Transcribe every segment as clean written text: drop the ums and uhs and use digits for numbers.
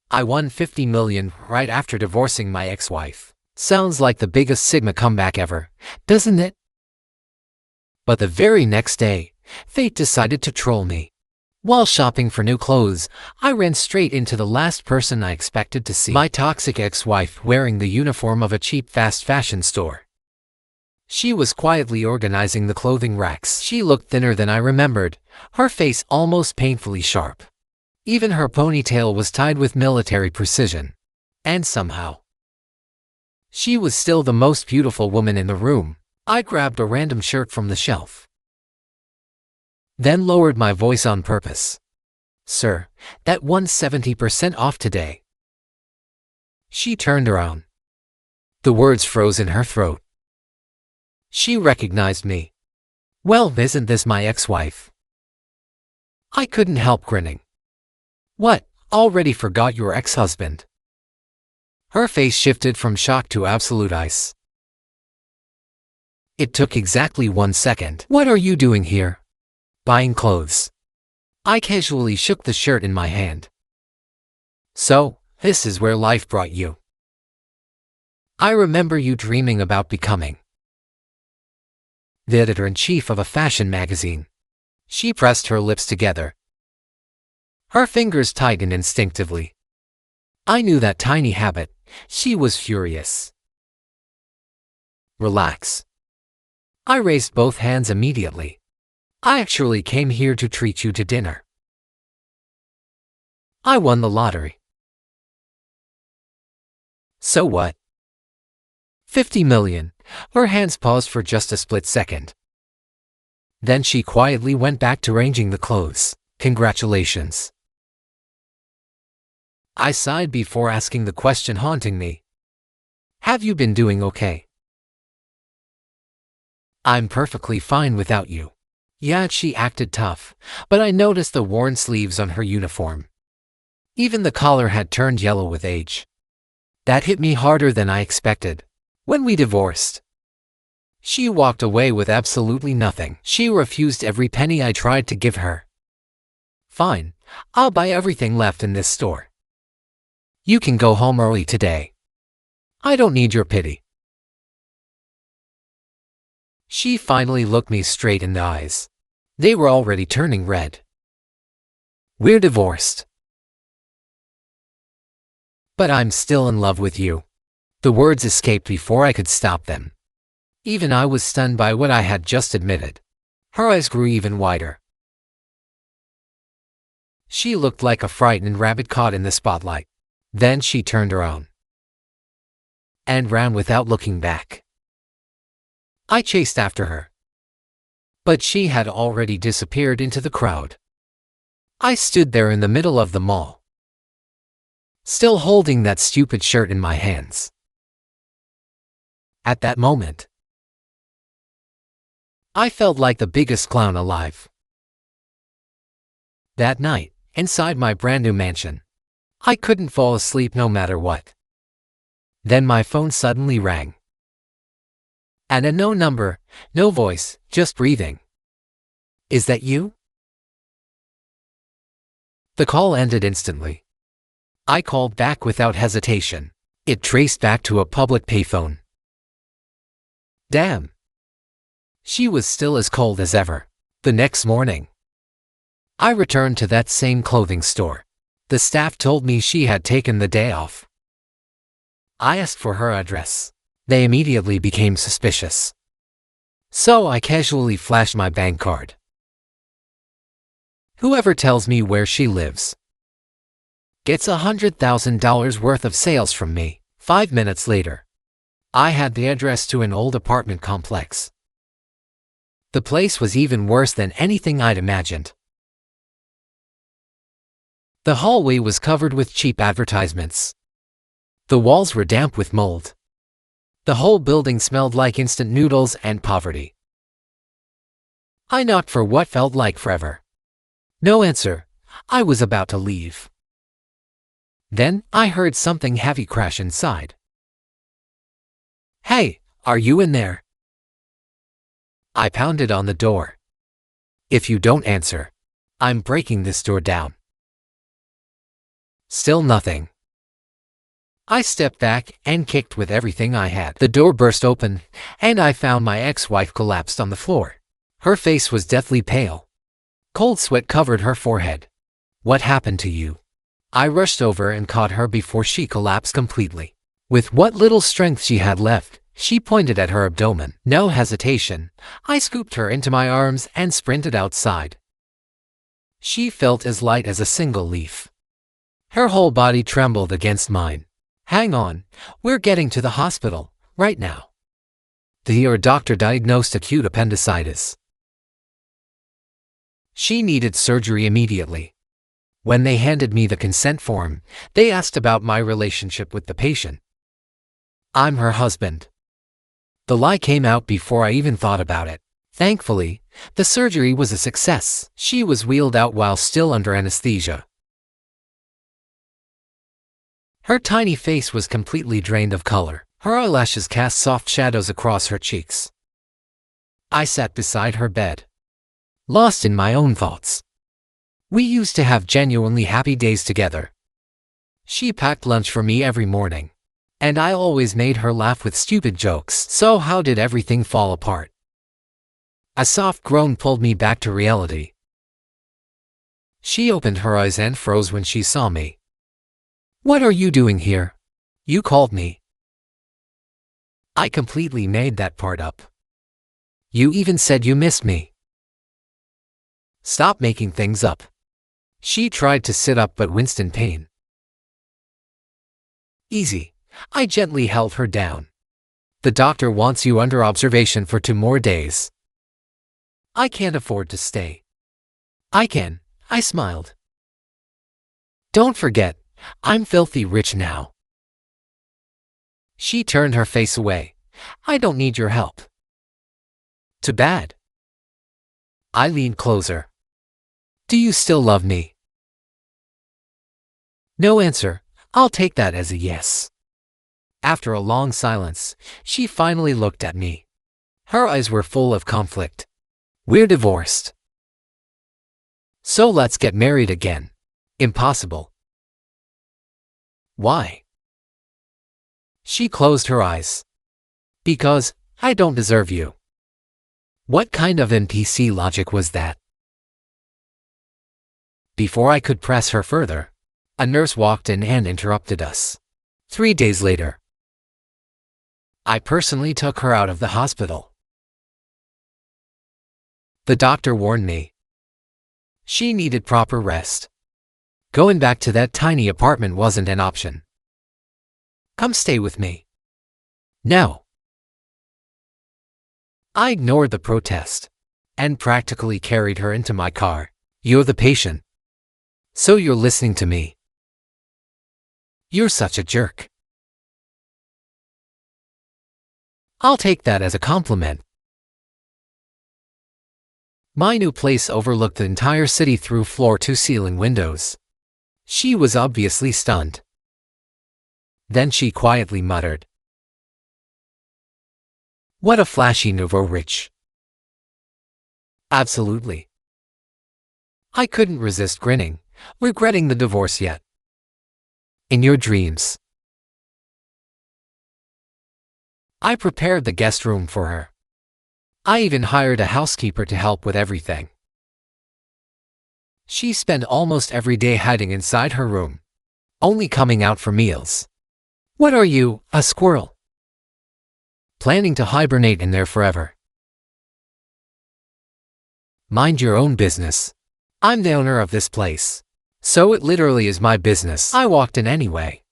I won 50 million right after divorcing my ex-wife. Sounds like the biggest Sigma comeback ever, doesn't it? But the very next day, fate decided to troll me. While shopping for new clothes, I ran straight into the last person I expected to see, my toxic ex-wife wearing the uniform of a cheap fast fashion store. She was quietly organizing the clothing racks. She looked thinner than I remembered, her face almost painfully sharp. Even her ponytail was tied with military precision. And somehow, she was still the most beautiful woman in the room. I grabbed a random shirt from the shelf, then lowered my voice on purpose. "Sir, that one's 70% off today." She turned around. The words froze in her throat. She recognized me. "Well, isn't this my ex-wife?" I couldn't help grinning. "What, already forgot your ex-husband?" Her face shifted from shock to absolute ice. It took exactly 1 second. "What are you doing here?" "Buying clothes." I casually shook the shirt in my hand. "So, this is where life brought you." "I remember you dreaming about becoming the editor-in-chief of a fashion magazine." She pressed her lips together. Her fingers tightened instinctively. I knew that tiny habit. She was furious. "Relax." I raised both hands immediately. "I actually came here to treat you to dinner. I won the lottery." "So what?" 50 million. Her hands paused for just a split second. Then she quietly went back to arranging the clothes. "Congratulations." I sighed before asking the question haunting me. "Have you been doing okay?" "I'm perfectly fine without you." Yeah, she acted tough, but I noticed the worn sleeves on her uniform. Even the collar had turned yellow with age. That hit me harder than I expected. When we divorced, she walked away with absolutely nothing. She refused every penny I tried to give her. "Fine, I'll buy everything left in this store. You can go home early today. I don't need your pity." She finally looked me straight in the eyes. They were already turning red. "We're divorced. But I'm still in love with you." The words escaped before I could stop them. Even I was stunned by what I had just admitted. Her eyes grew even wider. She looked like a frightened rabbit caught in the spotlight. Then she turned around and ran without looking back. I chased after her, but she had already disappeared into the crowd. I stood there in the middle of the mall, still holding that stupid shirt in my hands. At that moment, I felt like the biggest clown alive. That night, inside my brand new mansion, I couldn't fall asleep no matter what. Then my phone suddenly rang. And a no number, no voice, just breathing. "Is that you?" The call ended instantly. I called back without hesitation. It traced back to a public payphone. Damn. She was still as cold as ever. The next morning, I returned to that same clothing store. The staff told me she had taken the day off. I asked for her address. They immediately became suspicious. So I casually flashed my bank card. "Whoever tells me where she lives gets $100,000 worth of sales from me." 5 minutes later, I had the address to an old apartment complex. The place was even worse than anything I'd imagined. The hallway was covered with cheap advertisements. The walls were damp with mold. The whole building smelled like instant noodles and poverty. I knocked for what felt like forever. No answer. I was about to leave. Then I heard something heavy crash inside. "Hey, are you in there?" I pounded on the door. "If you don't answer, I'm breaking this door down." Still nothing. I stepped back and kicked with everything I had. The door burst open, and I found my ex-wife collapsed on the floor. Her face was deathly pale. Cold sweat covered her forehead. "What happened to you?" I rushed over and caught her before she collapsed completely. With what little strength she had left, she pointed at her abdomen. No hesitation, I scooped her into my arms and sprinted outside. She felt as light as a single leaf. Her whole body trembled against mine. "Hang on, we're getting to the hospital, right now." The doctor diagnosed acute appendicitis. She needed surgery immediately. When they handed me the consent form, they asked about my relationship with the patient. "I'm her husband." The lie came out before I even thought about it. Thankfully, the surgery was a success. She was wheeled out while still under anesthesia. Her tiny face was completely drained of color. Her eyelashes cast soft shadows across her cheeks. I sat beside her bed, lost in my own thoughts. We used to have genuinely happy days together. She packed lunch for me every morning, and I always made her laugh with stupid jokes. So how did everything fall apart? A soft groan pulled me back to reality. She opened her eyes and froze when she saw me. "What are you doing here? You called me." I completely made that part up. "You even said you missed me." "Stop making things up." She tried to sit up but winced in pain. "Easy." I gently held her down. "The doctor wants you under observation for 2 more days." "I can't afford to stay." "I can," I smiled. "Don't forget, I'm filthy rich now." She turned her face away. "I don't need your help." "Too bad." I leaned closer. "Do you still love me?" No answer. I'll take that as a yes. After a long silence, she finally looked at me. Her eyes were full of conflict. "We're divorced." "So let's get married again." "Impossible." "Why?" She closed her eyes. "Because I don't deserve you." What kind of NPC logic was that? Before I could press her further, a nurse walked in and interrupted us. 3 days later, I personally took her out of the hospital. The doctor warned me. She needed proper rest. Going back to that tiny apartment wasn't an option. "Come stay with me." "No." I ignored the protest and practically carried her into my car. "You're the patient. So you're listening to me." "You're such a jerk." "I'll take that as a compliment." My new place overlooked the entire city through floor-to-ceiling windows. She was obviously stunned. Then she quietly muttered, "What a flashy nouveau rich." Absolutely. I couldn't resist grinning, regretting the divorce yet. "In your dreams." I prepared the guest room for her. I even hired a housekeeper to help with everything. She spent almost every day hiding inside her room, only coming out for meals. "What are you, a squirrel?" Planning to hibernate in there forever. "Mind your own business. I'm the owner of this place, so it literally is my business." I walked in anyway,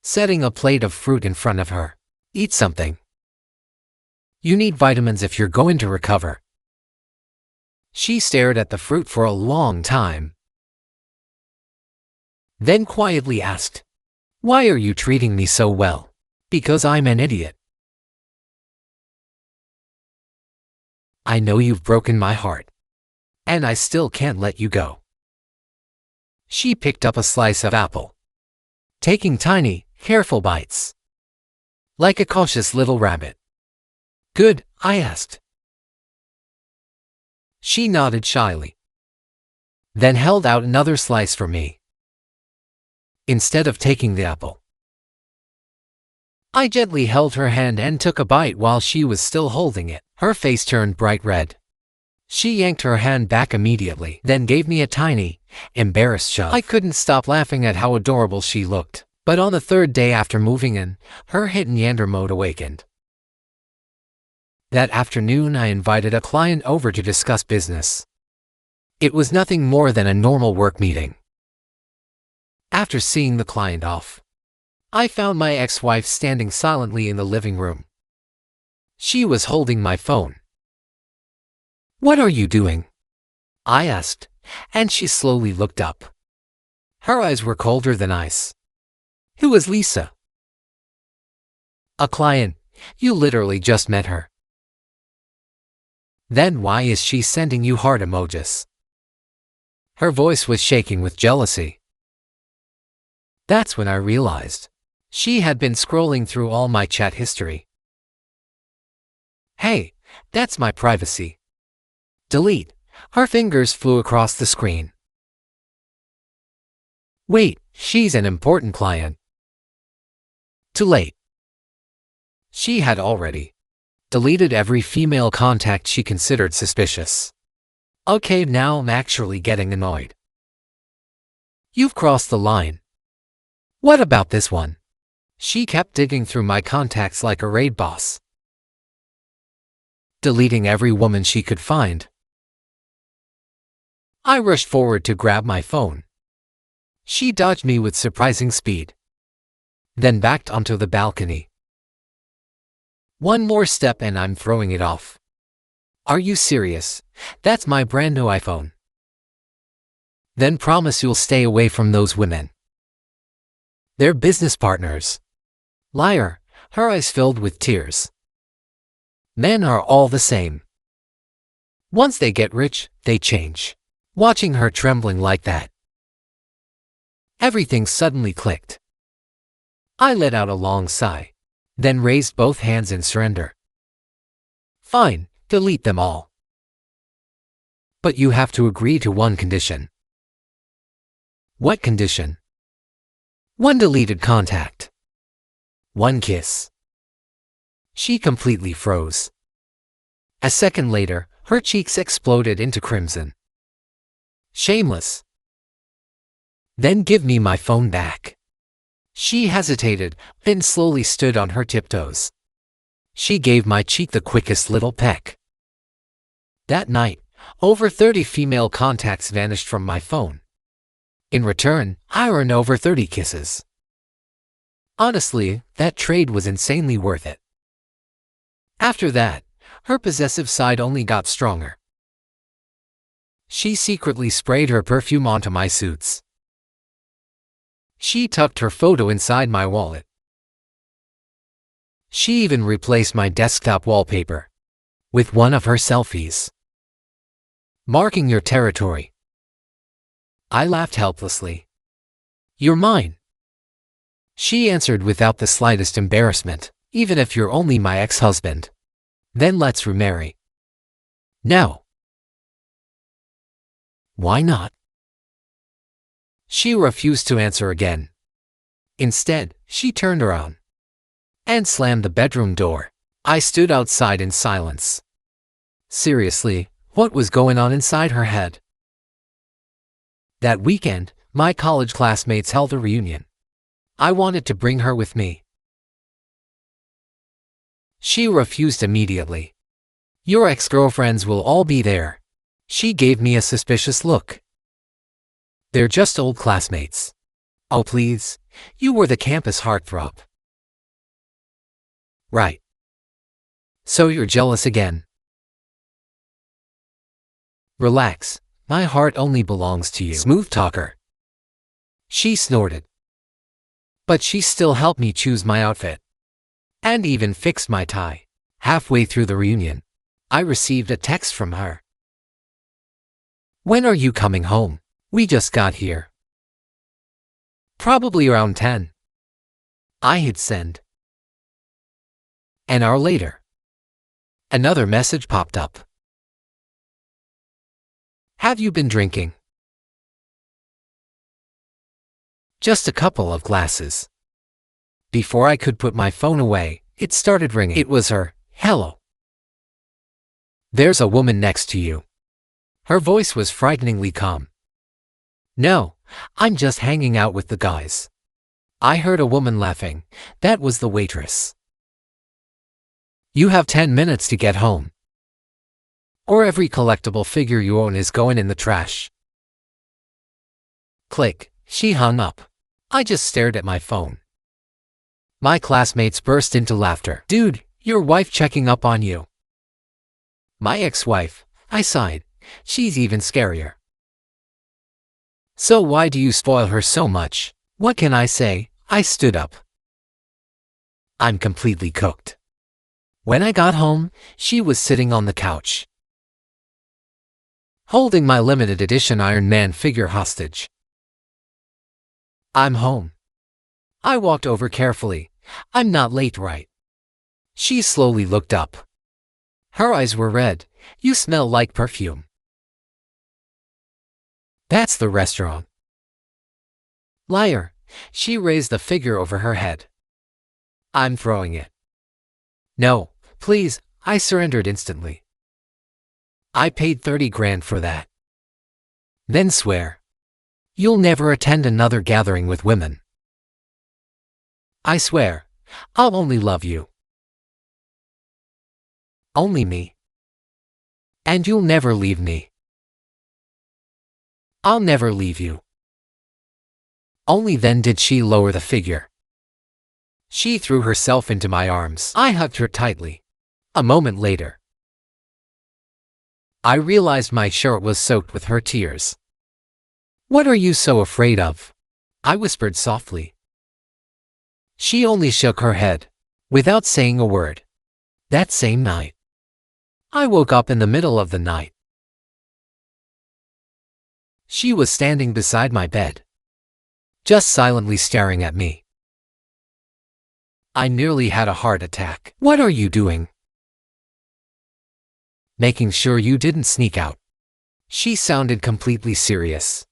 setting a plate of fruit in front of her. "Eat something. You need vitamins if you're going to recover." She stared at the fruit for a long time, then quietly asked, "Why are you treating me so well?" "Because I'm an idiot." "I know you've broken my heart, and I still can't let you go." She picked up a slice of apple, taking tiny, careful bites, like a cautious little rabbit. "Good?" I asked. She nodded shyly, then held out another slice for me. instead of taking the apple. I gently held her hand and took a bite while she was still holding it. Her face turned bright red. She yanked her hand back immediately, then gave me a tiny, embarrassed shove. I couldn't stop laughing at how adorable she looked. But on the third day after moving in, her hidden Yandere mode awakened. That afternoon I invited a client over to discuss business. It was nothing more than a normal work meeting. After seeing the client off, I found my ex-wife standing silently in the living room. She was holding my phone. "What are you doing?" I asked, and she slowly looked up. Her eyes were colder than ice. "Who is Lisa?" "A client. You literally just met her." "Then why is she sending you heart emojis?" Her voice was shaking with jealousy. That's when I realized she had been scrolling through all my chat history. "Hey, that's my privacy. Delete." Her fingers flew across the screen. "Wait, she's an important client." Too late. She had already deleted every female contact she considered suspicious. Okay, now I'm actually getting annoyed. "You've crossed the line." "What about this one?" She kept digging through my contacts like a raid boss, deleting every woman she could find. I rushed forward to grab my phone. She dodged me with surprising speed, then backed onto the balcony. "One more step and I'm throwing it off." "Are you serious? That's my brand new iPhone." "Then promise you'll stay away from those women. They're business partners." "Liar." Her eyes filled with tears. "Men are all the same. Once they get rich, they change." Watching her trembling like that, everything suddenly clicked. I let out a long sigh, then raised both hands in surrender. "Fine, delete them all. But you have to agree to one condition." "What condition?" "One deleted contact. One kiss." She completely froze. A second later, her cheeks exploded into crimson. "Shameless." "Then give me my phone back." She hesitated, then slowly stood on her tiptoes. She gave my cheek the quickest little peck. That night, over 30 female contacts vanished from my phone. In return, I earned over 30 kisses. Honestly, that trade was insanely worth it. After that, her possessive side only got stronger. She secretly sprayed her perfume onto my suits. She tucked her photo inside my wallet. She even replaced my desktop wallpaper with one of her selfies. "Marking your territory." I laughed helplessly. "You're mine." She answered without the slightest embarrassment. "Even if you're only my ex-husband, then let's remarry." "No." "Why not?" She refused to answer again. Instead, she turned around and slammed the bedroom door. I stood outside in silence. Seriously, what was going on inside her head? That weekend, my college classmates held a reunion. I wanted to bring her with me. She refused immediately. "Your ex-girlfriends will all be there." She gave me a suspicious look. "They're just old classmates." "Oh please, you were the campus heartthrob." "Right. So you're jealous again." "Relax, my heart only belongs to you." "Smooth talker." She snorted. But she still helped me choose my outfit, and even fixed my tie. Halfway through the reunion, I received a text from her. "When are you coming home? We just got here." "Probably around 10. I hit send. An hour later, another message popped up. "Have you been drinking?" Just a couple of glasses. Before I could put my phone away, it started ringing. It was her. Hello. There's a woman next to you. Her voice was frighteningly calm. No, I'm just hanging out with the guys. I heard a woman laughing. That was the waitress. You have 10 minutes to get home, or every collectible figure you own is going in the trash. Click. She hung up. I just stared at my phone. My classmates burst into laughter. Dude, your wife checking up on you. My ex-wife, I sighed. She's even scarier. So why do you spoil her so much? What can I say? I stood up. I'm completely cooked. When I got home, she was sitting on the couch, holding my limited edition Iron Man figure hostage. I'm home. I walked over carefully. I'm not late, right? She slowly looked up. Her eyes were red. You smell like perfume. That's the restaurant. Liar. She raised the figure over her head. I'm throwing it. No, please, I surrendered instantly. I paid 30 grand for that. Then swear. You'll never attend another gathering with women. I swear, I'll only love you. Only me. And you'll never leave me. I'll never leave you. Only then did she lower the figure. She threw herself into my arms. I hugged her tightly. A moment later, I realized my shirt was soaked with her tears. What are you so afraid of? I whispered softly. She only shook her head, without saying a word. That same night, I woke up in the middle of the night. She was standing beside my bed, just silently staring at me. I nearly had a heart attack. What are you doing? Making sure you didn't sneak out. She sounded completely serious.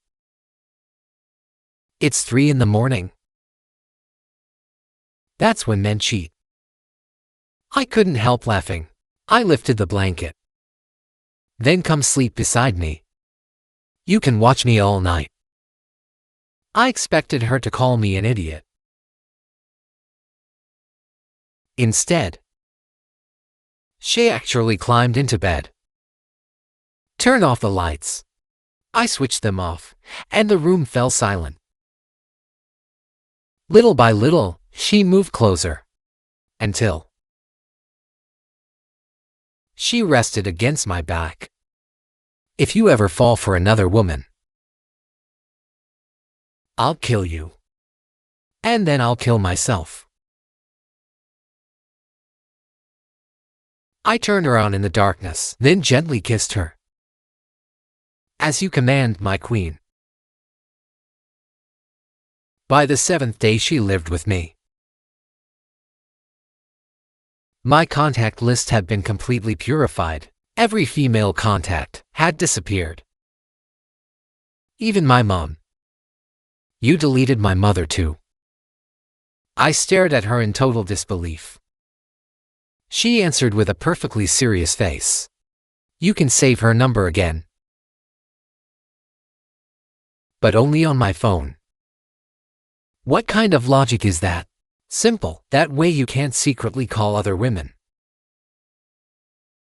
It's 3 in the morning. That's when men cheat. I couldn't help laughing. I lifted the blanket. Then come sleep beside me. You can watch me all night. I expected her to call me an idiot. Instead, she actually climbed into bed. Turn off the lights. I switched them off, and the room fell silent. Little by little, she moved closer, until she rested against my back. If you ever fall for another woman, I'll kill you. And then I'll kill myself. I turned around in the darkness, then gently kissed her. As you command, my queen. By the 7th day she lived with me. My contact list had been completely purified. Every female contact had disappeared. Even my mom. You deleted my mother too. I stared at her in total disbelief. She answered with a perfectly serious face. You can save her number again. But only on my phone. What kind of logic is that? Simple, that way you can't secretly call other women.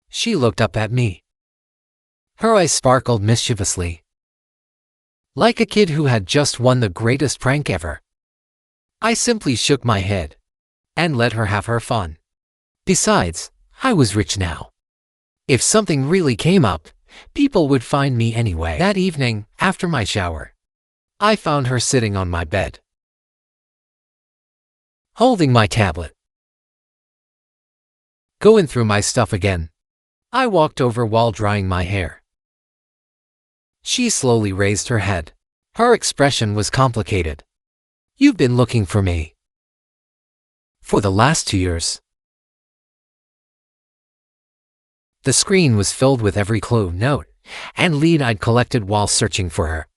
She looked up at me. Her eyes sparkled mischievously, like a kid who had just won the greatest prank ever. I simply shook my head and let her have her fun. Besides, I was rich now. If something really came up, people would find me anyway. That evening, after my shower, I found her sitting on my bed, holding my tablet, going through my stuff again. I walked over while drying my hair. She slowly raised her head. Her expression was complicated. You've been looking for me for the last 2 years. The screen was filled with every clue, note, and lead I'd collected while searching for her.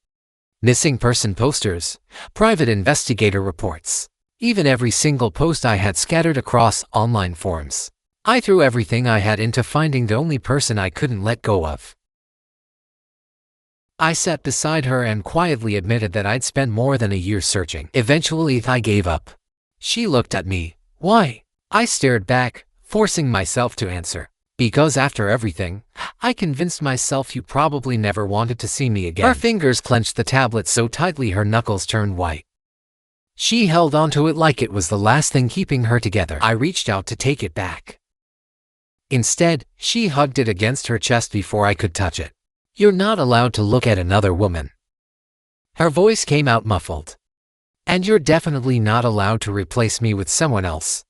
Missing person posters, private investigator reports. Even every single post I had scattered across online forums. I threw everything I had into finding the only person I couldn't let go of. I sat beside her and quietly admitted that I'd spent more than a year searching. Eventually, I gave up. She looked at me. Why? I stared back, forcing myself to answer. Because after everything, I convinced myself you probably never wanted to see me again. Her fingers clenched the tablet so tightly her knuckles turned white. She held onto it like it was the last thing keeping her together. I reached out to take it back. Instead, she hugged it against her chest before I could touch it. You're not allowed to look at another woman. Her voice came out muffled. And you're definitely not allowed to replace me with someone else.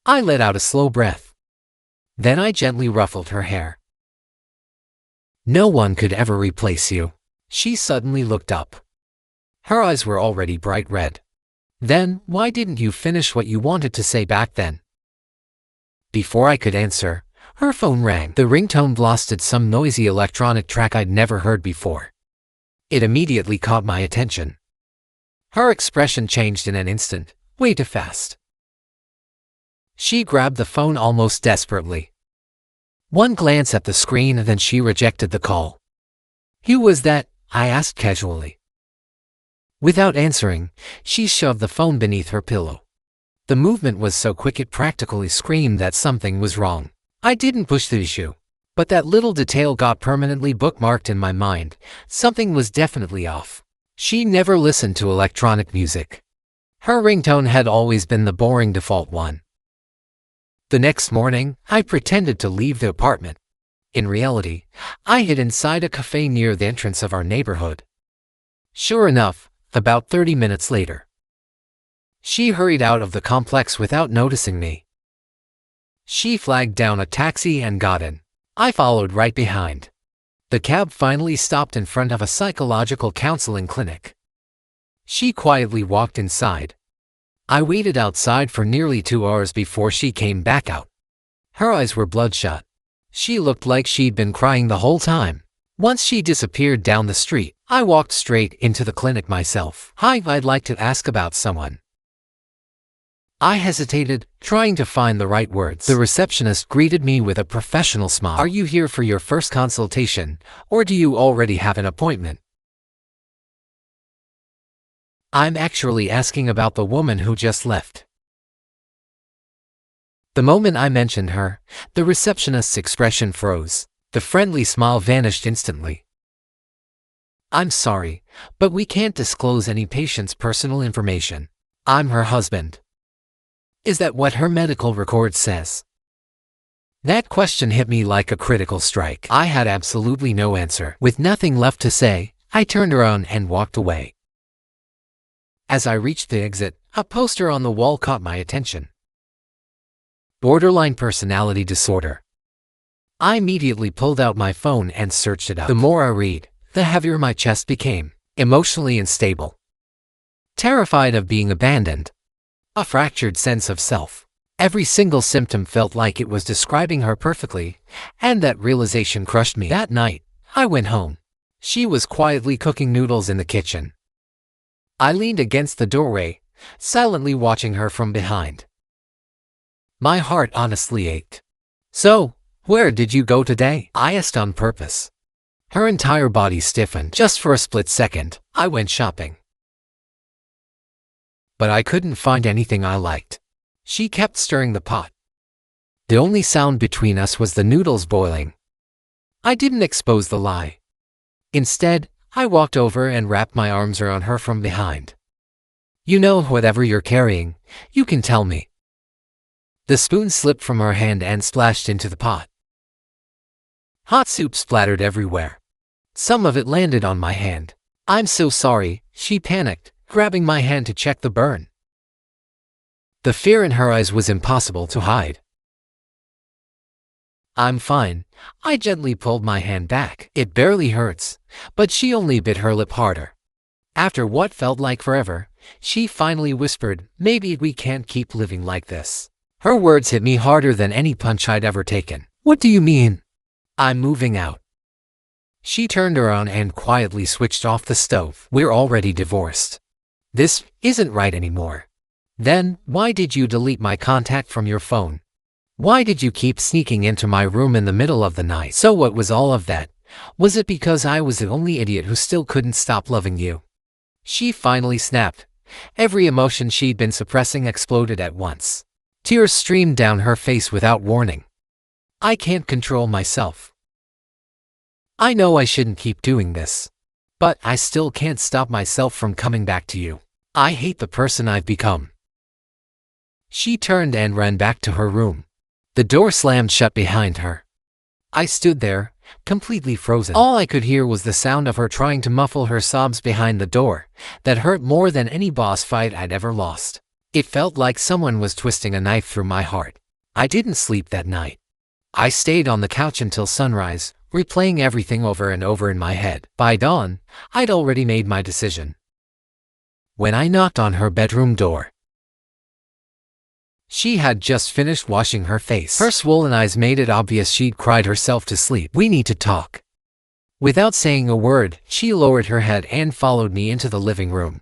I let out a slow breath. Then I gently ruffled her hair. No one could ever replace you. She suddenly looked up. Her eyes were already bright red. Then, why didn't you finish what you wanted to say back then? Before I could answer, her phone rang. The ringtone blasted some noisy electronic track I'd never heard before. It immediately caught my attention. Her expression changed in an instant, way too fast. She grabbed the phone almost desperately. One glance at the screen and then she rejected the call. Who was that? I asked casually. Without answering, she shoved the phone beneath her pillow. The movement was so quick it practically screamed that something was wrong. I didn't push the issue, but that little detail got permanently bookmarked in my mind. Something was definitely off. She never listened to electronic music. Her ringtone had always been the boring default one. The next morning, I pretended to leave the apartment. In reality, I hid inside a cafe near the entrance of our neighborhood. Sure enough, about 30 minutes later, she hurried out of the complex without noticing me. She flagged down a taxi and got in. I followed right behind. The cab finally stopped in front of a psychological counseling clinic. She quietly walked inside. I waited outside for nearly 2 hours before she came back out. Her eyes were bloodshot. She looked like she'd been crying the whole time. Once she disappeared down the street, I walked straight into the clinic myself. Hi, I'd like to ask about someone. I hesitated, trying to find the right words. The receptionist greeted me with a professional smile. Are you here for your first consultation, or do you already have an appointment? I'm actually asking about the woman who just left. The moment I mentioned her, the receptionist's expression froze. The friendly smile vanished instantly. I'm sorry, but we can't disclose any patient's personal information. I'm her husband. Is that what her medical record says? That question hit me like a critical strike. I had absolutely no answer. With nothing left to say, I turned around and walked away. As I reached the exit, a poster on the wall caught my attention. Borderline personality disorder. I immediately pulled out my phone and searched it up. The more I read, the heavier my chest became. Emotionally unstable. Terrified of being abandoned. A fractured sense of self. Every single symptom felt like it was describing her perfectly, and that realization crushed me. That night, I went home. She was quietly cooking noodles in the kitchen. I leaned against the doorway, silently watching her from behind. My heart honestly ached. So, where did you go today? I asked on purpose. Her entire body stiffened. Just for a split second, I went shopping. But I couldn't find anything I liked. She kept stirring the pot. The only sound between us was the noodles boiling. I didn't expose the lie. Instead, I walked over and wrapped my arms around her from behind. You know, whatever you're carrying, you can tell me. The spoon slipped from her hand and splashed into the pot. Hot soup splattered everywhere. Some of it landed on my hand. I'm so sorry, she panicked, grabbing my hand to check the burn. The fear in her eyes was impossible to hide. I'm fine. I gently pulled my hand back. It barely hurts, but she only bit her lip harder. After what felt like forever, she finally whispered, maybe we can't keep living like this. Her words hit me harder than any punch I'd ever taken. What do you mean? I'm moving out. She turned around and quietly switched off the stove. We're already divorced. This isn't right anymore. Then, why did you delete my contact from your phone? Why did you keep sneaking into my room in the middle of the night? So what was all of that? Was it because I was the only idiot who still couldn't stop loving you? She finally snapped. Every emotion she'd been suppressing exploded at once. Tears streamed down her face without warning. I can't control myself. I know I shouldn't keep doing this. But I still can't stop myself from coming back to you. I hate the person I've become. She turned and ran back to her room. The door slammed shut behind her. I stood there, completely frozen. All I could hear was the sound of her trying to muffle her sobs behind the door. That hurt more than any boss fight I'd ever lost. It felt like someone was twisting a knife through my heart. I didn't sleep that night. I stayed on the couch until sunrise, replaying everything over and over in my head. By dawn, I'd already made my decision. When I knocked on her bedroom door, she had just finished washing her face. Her swollen eyes made it obvious she'd cried herself to sleep. We need to talk. Without saying a word, she lowered her head and followed me into the living room.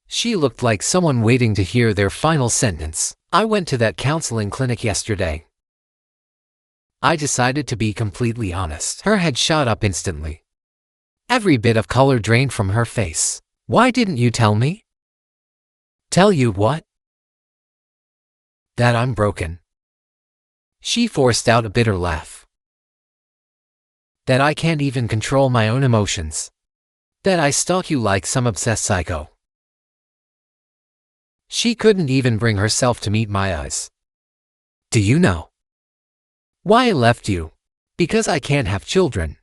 She looked like someone waiting to hear their final sentence. I went to that counseling clinic yesterday. I decided to be completely honest. Her head shot up instantly. Every bit of color drained from her face. Why didn't you tell me? Tell you what? That I'm broken. She forced out a bitter laugh. That I can't even control my own emotions. That I stalk you like some obsessed psycho. She couldn't even bring herself to meet my eyes. Do you know why I left you? Because I can't have children.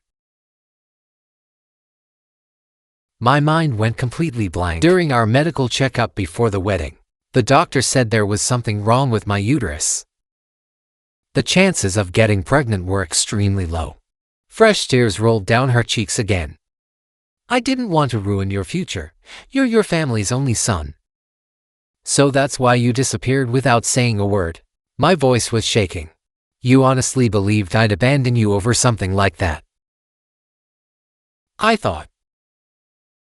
My mind went completely blank. During our medical checkup before the wedding, the doctor said there was something wrong with my uterus. The chances of getting pregnant were extremely low. Fresh tears rolled down her cheeks again. I didn't want to ruin your future. You're your family's only son. So that's why you disappeared without saying a word. My voice was shaking. You honestly believed I'd abandon you over something like that? I thought.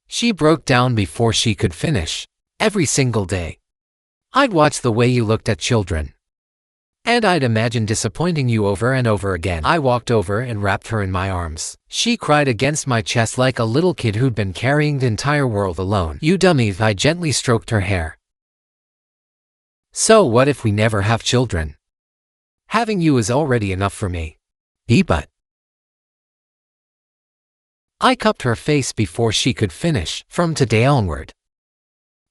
She broke down before she could finish. Every single day, I'd watch the way you looked at children. And I'd imagine disappointing you over and over again. I walked over and wrapped her in my arms. She cried against my chest like a little kid who'd been carrying the entire world alone. You dummy, I gently stroked her hair. So what if we never have children? Having you is already enough for me. But I cupped her face before she could finish. From today onward,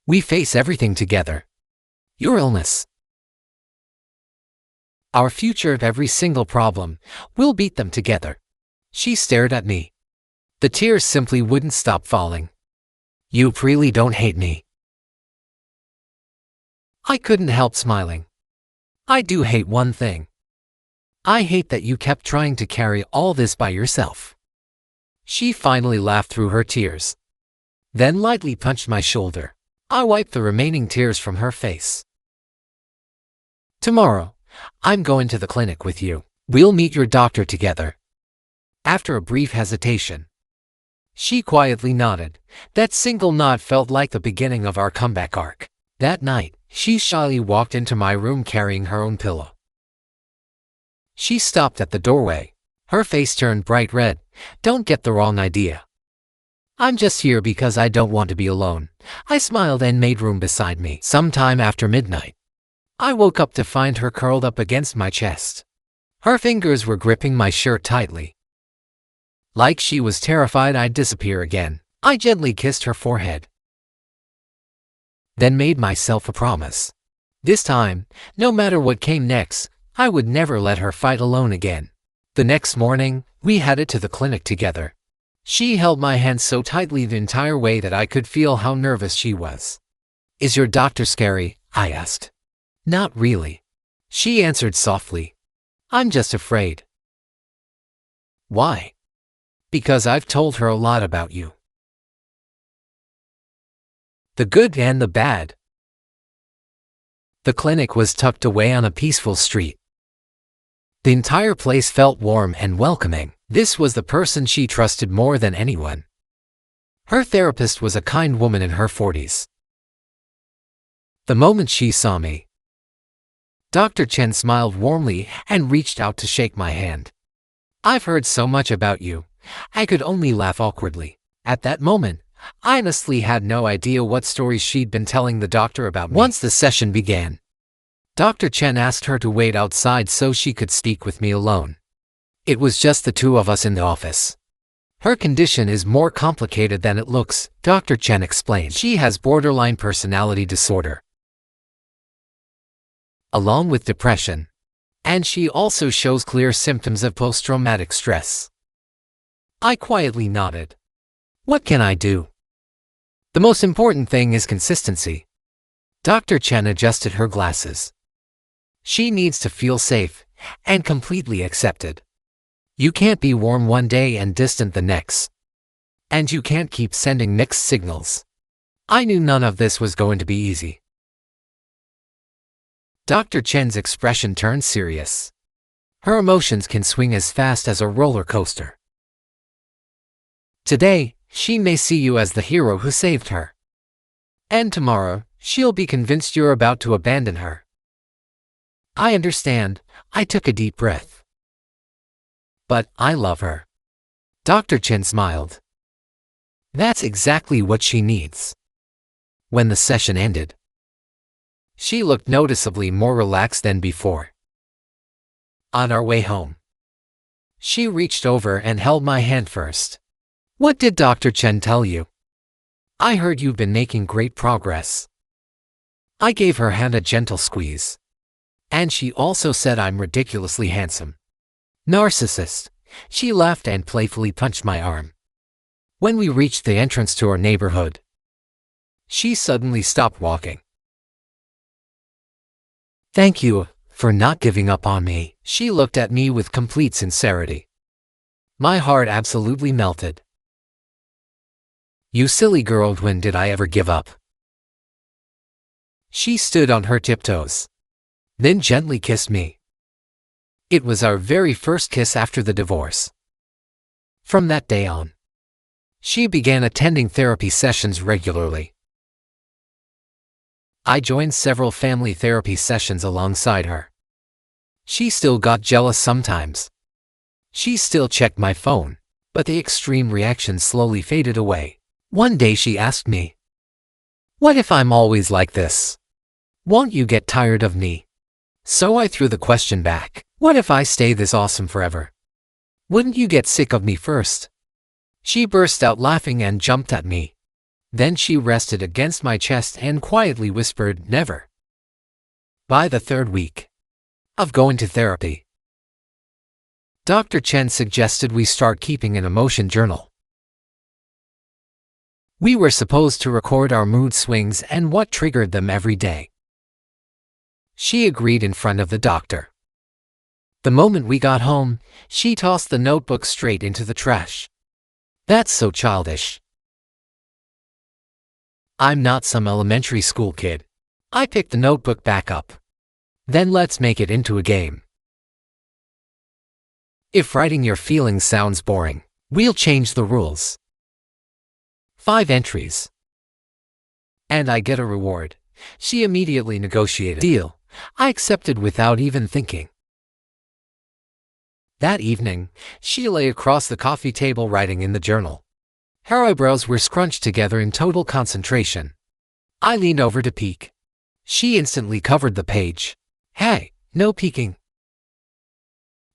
we face everything together. Your illness, our future, every single problem, we'll beat them together. She stared at me. The tears simply wouldn't stop falling. You really don't hate me. I couldn't help smiling. I do hate one thing. I hate that you kept trying to carry all this by yourself. She finally laughed through her tears, then lightly punched my shoulder. I wiped the remaining tears from her face. Tomorrow, I'm going to the clinic with you. We'll meet your doctor together. After a brief hesitation, she quietly nodded. That single nod felt like the beginning of our comeback arc. That night, she shyly walked into my room carrying her own pillow. She stopped at the doorway. Her face turned bright red. Don't get the wrong idea. I'm just here because I don't want to be alone. I smiled and made room beside me. Sometime after midnight, I woke up to find her curled up against my chest. Her fingers were gripping my shirt tightly. Like she was terrified I'd disappear again. I gently kissed her forehead, then made myself a promise. This time, no matter what came next, I would never let her fight alone again. The next morning, we headed to the clinic together. She held my hand so tightly the entire way that I could feel how nervous she was. Is your doctor scary? I asked. Not really. She answered softly. I'm just afraid. Why? Because I've told her a lot about you. The good and the bad. The clinic was tucked away on a peaceful street. The entire place felt warm and welcoming. This was the person she trusted more than anyone. Her therapist was a kind woman in her 40s. The moment she saw me, Dr. Chen smiled warmly and reached out to shake my hand. "I've heard so much about you." I could only laugh awkwardly. At that moment, I honestly had no idea what stories she'd been telling the doctor about me. Once the session began, Dr. Chen asked her to wait outside so she could speak with me alone. It was just the two of us in the office. "Her condition is more complicated than it looks," Dr. Chen explained. "She has borderline personality disorder, along with depression, and she also shows clear symptoms of post-traumatic stress." I quietly nodded. "What can I do?" "The most important thing is consistency." Dr. Chen adjusted her glasses. "She needs to feel safe and completely accepted. You can't be warm one day and distant the next. And you can't keep sending mixed signals." I knew none of this was going to be easy. Dr. Chen's expression turned serious. Her emotions can swing as fast as a roller coaster. "Today, she may see you as the hero who saved her. And tomorrow, she'll be convinced you're about to abandon her." "I understand." I took a deep breath. "But I love her." Dr. Chen smiled. "That's exactly what she needs." When the session ended, she looked noticeably more relaxed than before. On our way home, she reached over and held my hand first. "What did Dr. Chen tell you?" "I heard you've been making great progress." I gave her hand a gentle squeeze. "And she also said I'm ridiculously handsome." "Narcissist." She laughed and playfully punched my arm. When we reached the entrance to our neighborhood, she suddenly stopped walking. "Thank you for not giving up on me." She looked at me with complete sincerity. My heart absolutely melted. "You silly girl, when did I ever give up?" She stood on her tiptoes, then gently kissed me. It was our very first kiss after the divorce. From that day on, she began attending therapy sessions regularly. I joined several family therapy sessions alongside her. She still got jealous sometimes. She still checked my phone, but the extreme reaction slowly faded away. One day she asked me, "What if I'm always like this? Won't you get tired of me?" So I threw the question back. "What if I stay this awesome forever? Wouldn't you get sick of me first?" She burst out laughing and jumped at me. Then she rested against my chest and quietly whispered, "Never." By the third week of going to therapy, Dr. Chen suggested we start keeping an emotion journal. We were supposed to record our mood swings and what triggered them every day. She agreed in front of the doctor. The moment we got home, she tossed the notebook straight into the trash. "That's so childish." I'm not some elementary school kid. I picked the notebook back up. "Then let's make it into a game. If writing your feelings sounds boring, we'll change the rules. 5 entries. And I get a reward." She immediately negotiated. "Deal." I accepted without even thinking. That evening, she lay across the coffee table writing in the journal. Her eyebrows were scrunched together in total concentration. I leaned over to peek. She instantly covered the page. "Hey, no peeking."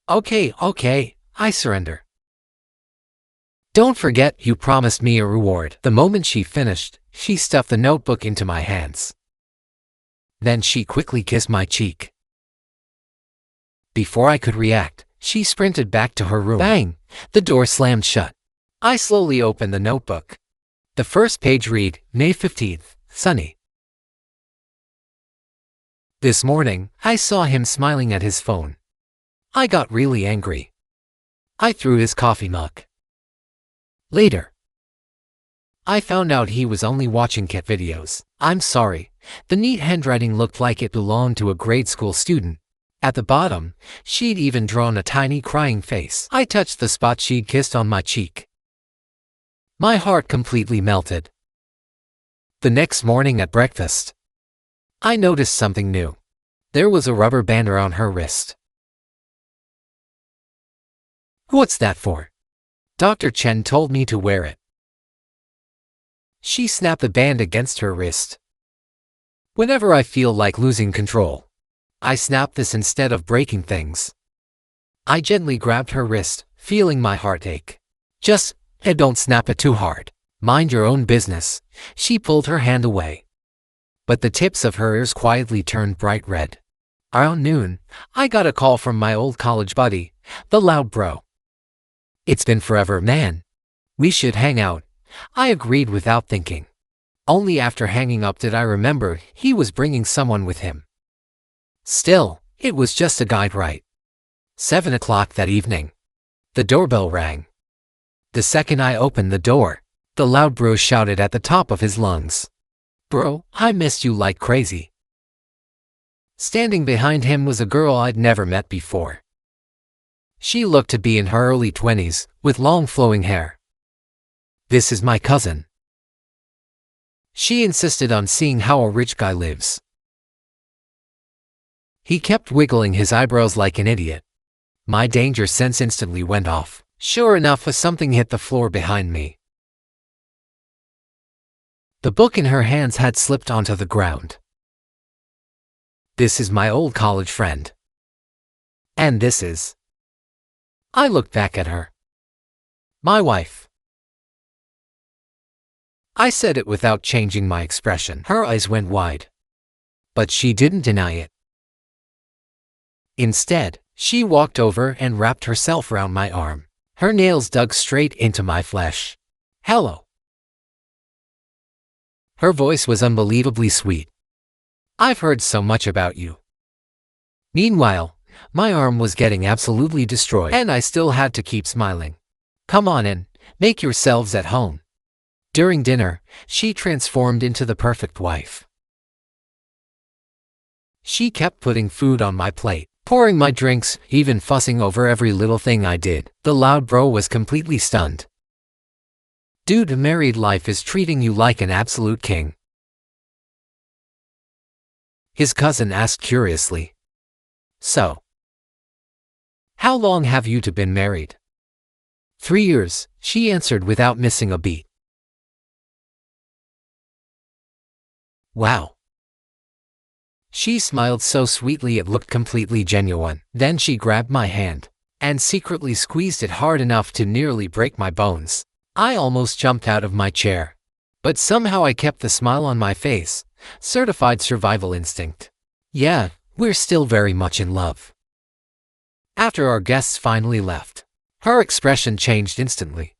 Okay, I surrender. "Don't forget, you promised me a reward." The moment she finished, she stuffed the notebook into my hands. Then she quickly kissed my cheek. Before I could react, she sprinted back to her room. Bang! The door slammed shut. I slowly opened the notebook. The first page read, May 15th, sunny. This morning, I saw him smiling at his phone. I got really angry. I threw his coffee mug. Later, I found out he was only watching cat videos. I'm sorry, the neat handwriting looked like it belonged to a grade school student. At the bottom, she'd even drawn a tiny crying face. I touched the spot she'd kissed on my cheek. My heart completely melted. The next morning at breakfast, I noticed something new. There was a rubber band around her wrist. "What's that for?" Dr. Chen told me to wear it. She snapped the band against her wrist. "Whenever I feel like losing control, I snap this instead of breaking things." I gently grabbed her wrist, feeling my heart ache. "Just, don't snap it too hard. Mind your own business." She pulled her hand away, but the tips of her ears quietly turned bright red. Around noon, I got a call from my old college buddy, the loud bro. "It's been forever, man. We should hang out." I agreed without thinking. Only after hanging up did I remember he was bringing someone with him. Still, it was just a guide, right? 7 o'clock that evening. The doorbell rang. The second I opened the door, the loud bro shouted at the top of his lungs, "Bro, I missed you like crazy." Standing behind him was a girl I'd never met before. She looked to be in her early 20s, with long flowing hair. "This is my cousin." She insisted on seeing how a rich guy lives. He kept wiggling his eyebrows like an idiot. My danger sense instantly went off. Sure enough, something hit the floor behind me. The book in her hands had slipped onto the ground. "This is my old college friend. And this is..." I looked back at her. "My wife." I said it without changing my expression. Her eyes went wide. But she didn't deny it. Instead, she walked over and wrapped herself around my arm. Her nails dug straight into my flesh. "Hello." Her voice was unbelievably sweet. "I've heard so much about you." Meanwhile, my arm was getting absolutely destroyed, and I still had to keep smiling. "Come on in, make yourselves at home." During dinner, she transformed into the perfect wife. She kept putting food on my plate, pouring my drinks, even fussing over every little thing I did. The loud bro was completely stunned. "Dude, married life is treating you like an absolute king." His cousin asked curiously. "So, how long have you two been married?" 3 years, she answered without missing a beat. "Wow." She smiled so sweetly it looked completely genuine. Then she grabbed my hand and secretly squeezed it hard enough to nearly break my bones. I almost jumped out of my chair. But somehow I kept the smile on my face. Certified survival instinct. "Yeah, we're still very much in love." After our guests finally left, her expression changed instantly.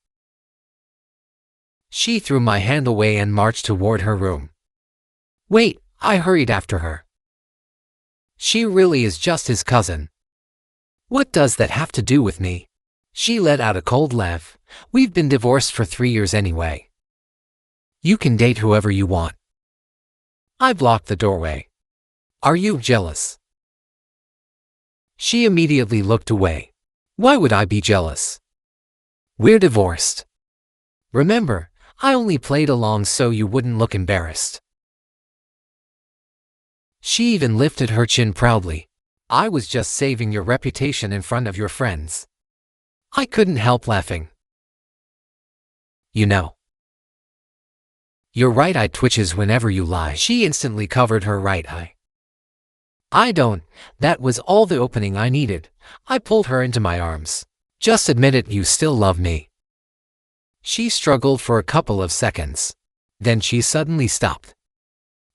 She threw my hand away and marched toward her room. "Wait," I hurried after her. "She really is just his cousin. What does that have to do with me?" She let out a cold laugh. "We've been divorced for 3 years anyway. You can date whoever you want." I blocked the doorway. "Are you jealous?" She immediately looked away. "Why would I be jealous? We're divorced. Remember, I only played along so you wouldn't look embarrassed." She even lifted her chin proudly. "I was just saving your reputation in front of your friends." I couldn't help laughing. "You know, your right eye twitches whenever you lie." She instantly covered her right eye. "I don't." That was all the opening I needed. I pulled her into my arms. "Just admit it, you still love me." She struggled for a couple of seconds. Then she suddenly stopped.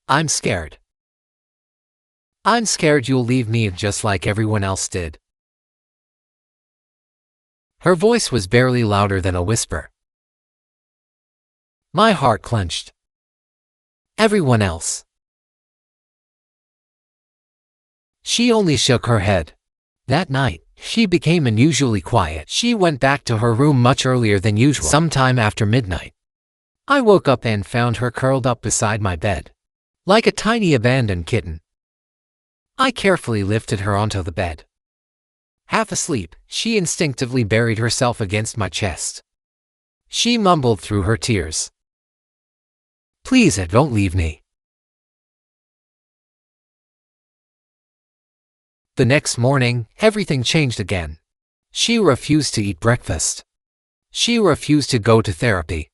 "I'm scared. I'm scared you'll leave me just like everyone else did." Her voice was barely louder than a whisper. My heart clenched. "Everyone else?" She only shook her head. That night, she became unusually quiet. She went back to her room much earlier than usual, sometime after midnight. I woke up and found her curled up beside my bed, like a tiny abandoned kitten. I carefully lifted her onto the bed. Half asleep, she instinctively buried herself against my chest. She mumbled through her tears, "Please, don't leave me." The next morning, everything changed again. She refused to eat breakfast. She refused to go to therapy.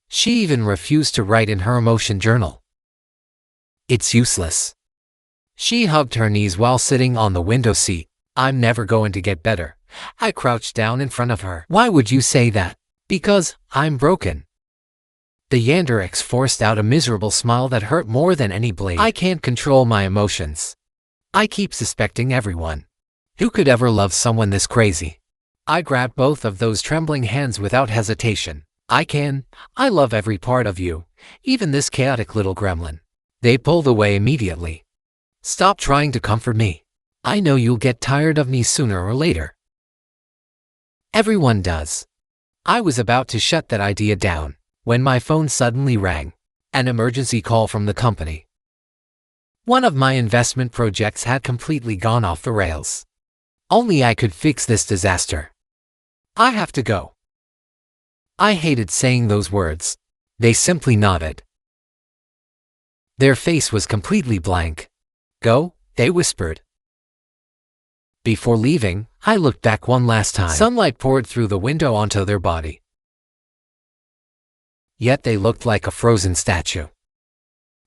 She even refused to write in her emotion journal. It's useless. She hugged her knees while sitting on the window seat. I'm never going to get better. I crouched down in front of her. Why would you say that? Because I'm broken. The Yandere forced out a miserable smile that hurt more than any blade. I can't control my emotions. I keep suspecting everyone. Who could ever love someone this crazy? I grabbed both of those trembling hands without hesitation. I love every part of you, even this chaotic little gremlin. They pulled away immediately. Stop trying to comfort me. I know you'll get tired of me sooner or later. Everyone does. I was about to shut that idea down when my phone suddenly rang. An emergency call from the company. One of my investment projects had completely gone off the rails. Only I could fix this disaster. I have to go. I hated saying those words. They simply nodded. Their face was completely blank. Go, they whispered. Before leaving, I looked back one last time. Sunlight poured through the window onto their body. Yet they looked like a frozen statue.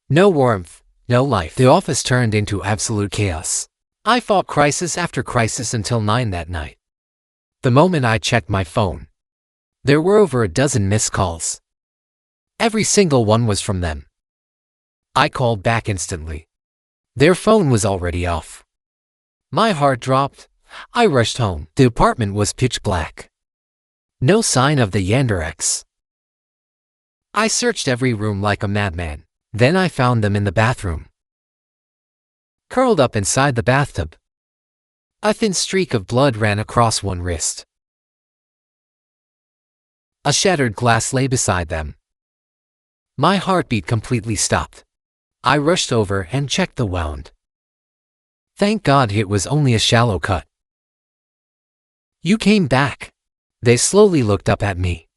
No warmth, no life. The office turned into absolute chaos. I fought crisis after crisis until 9 that night. The moment I checked my phone, there were over a dozen missed calls. Every single one was from them. I called back instantly. Their phone was already off. My heart dropped. I rushed home. The apartment was pitch black. No sign of the Yandere. I searched every room like a madman. Then I found them in the bathroom. Curled up inside the bathtub. A thin streak of blood ran across one wrist. A shattered glass lay beside them. My heartbeat completely stopped. I rushed over and checked the wound. Thank God it was only a shallow cut. You came back. They slowly looked up at me.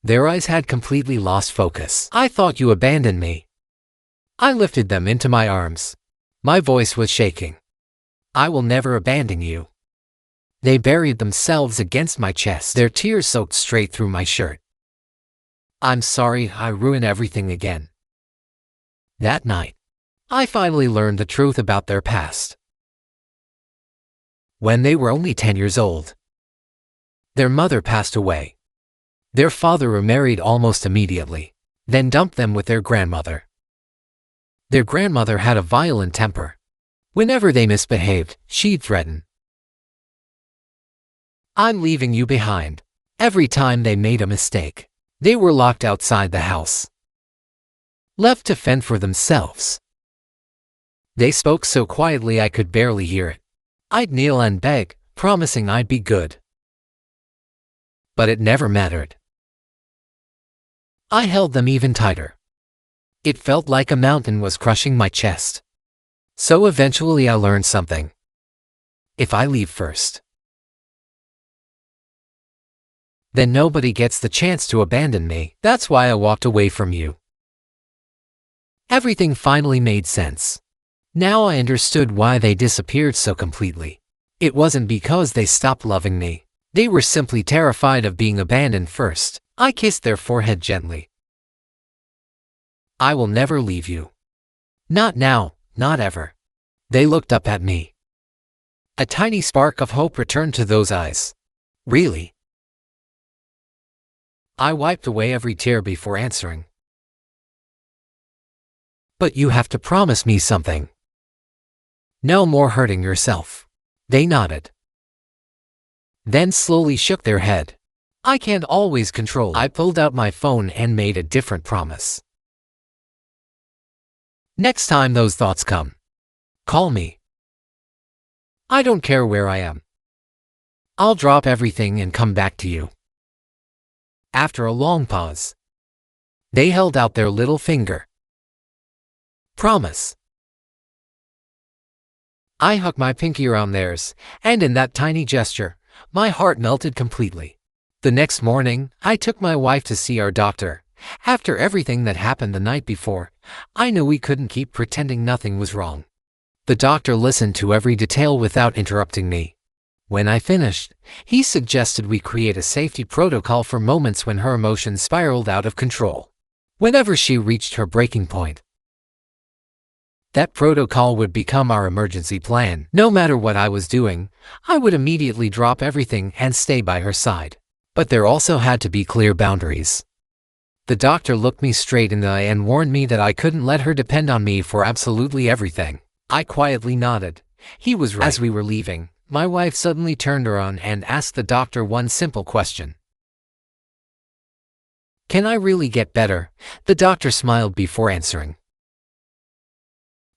Their eyes had completely lost focus. I thought you abandoned me. I lifted them into my arms. My voice was shaking. I will never abandon you. They buried themselves against my chest. Their tears soaked straight through my shirt. I'm sorry I ruined everything again. That night, I finally learned the truth about their past. When they were only 10 years old, their mother passed away. Their father remarried almost immediately, then dumped them with their grandmother. Their grandmother had a violent temper. Whenever they misbehaved, she'd threaten. I'm leaving you behind. Every time they made a mistake, they were locked outside the house, left to fend for themselves. They spoke so quietly I could barely hear it. I'd kneel and beg, promising I'd be good. But it never mattered. I held them even tighter. It felt like a mountain was crushing my chest. So eventually I learned something. If I leave first, then nobody gets the chance to abandon me. That's why I walked away from you. Everything finally made sense. Now I understood why they disappeared so completely. It wasn't because they stopped loving me. They were simply terrified of being abandoned first. I kissed their forehead gently. I will never leave you. Not now, not ever. They looked up at me. A tiny spark of hope returned to those eyes. Really? I wiped away every tear before answering. But you have to promise me something. No more hurting yourself. They nodded. Then slowly shook their head. I can't always control. I pulled out my phone and made a different promise. Next time those thoughts come, call me. I don't care where I am. I'll drop everything and come back to you. After a long pause, they held out their little finger. Promise. I hooked my pinky around theirs, and in that tiny gesture, my heart melted completely. The next morning, I took my wife to see our doctor. After everything that happened the night before, I knew we couldn't keep pretending nothing was wrong. The doctor listened to every detail without interrupting me. When I finished, he suggested we create a safety protocol for moments when her emotions spiraled out of control. Whenever she reached her breaking point, that protocol would become our emergency plan. No matter what I was doing, I would immediately drop everything and stay by her side. But there also had to be clear boundaries. The doctor looked me straight in the eye and warned me that I couldn't let her depend on me for absolutely everything. I quietly nodded. He was right. As we were leaving, my wife suddenly turned around and asked the doctor one simple question. "Can I really get better?" The doctor smiled before answering.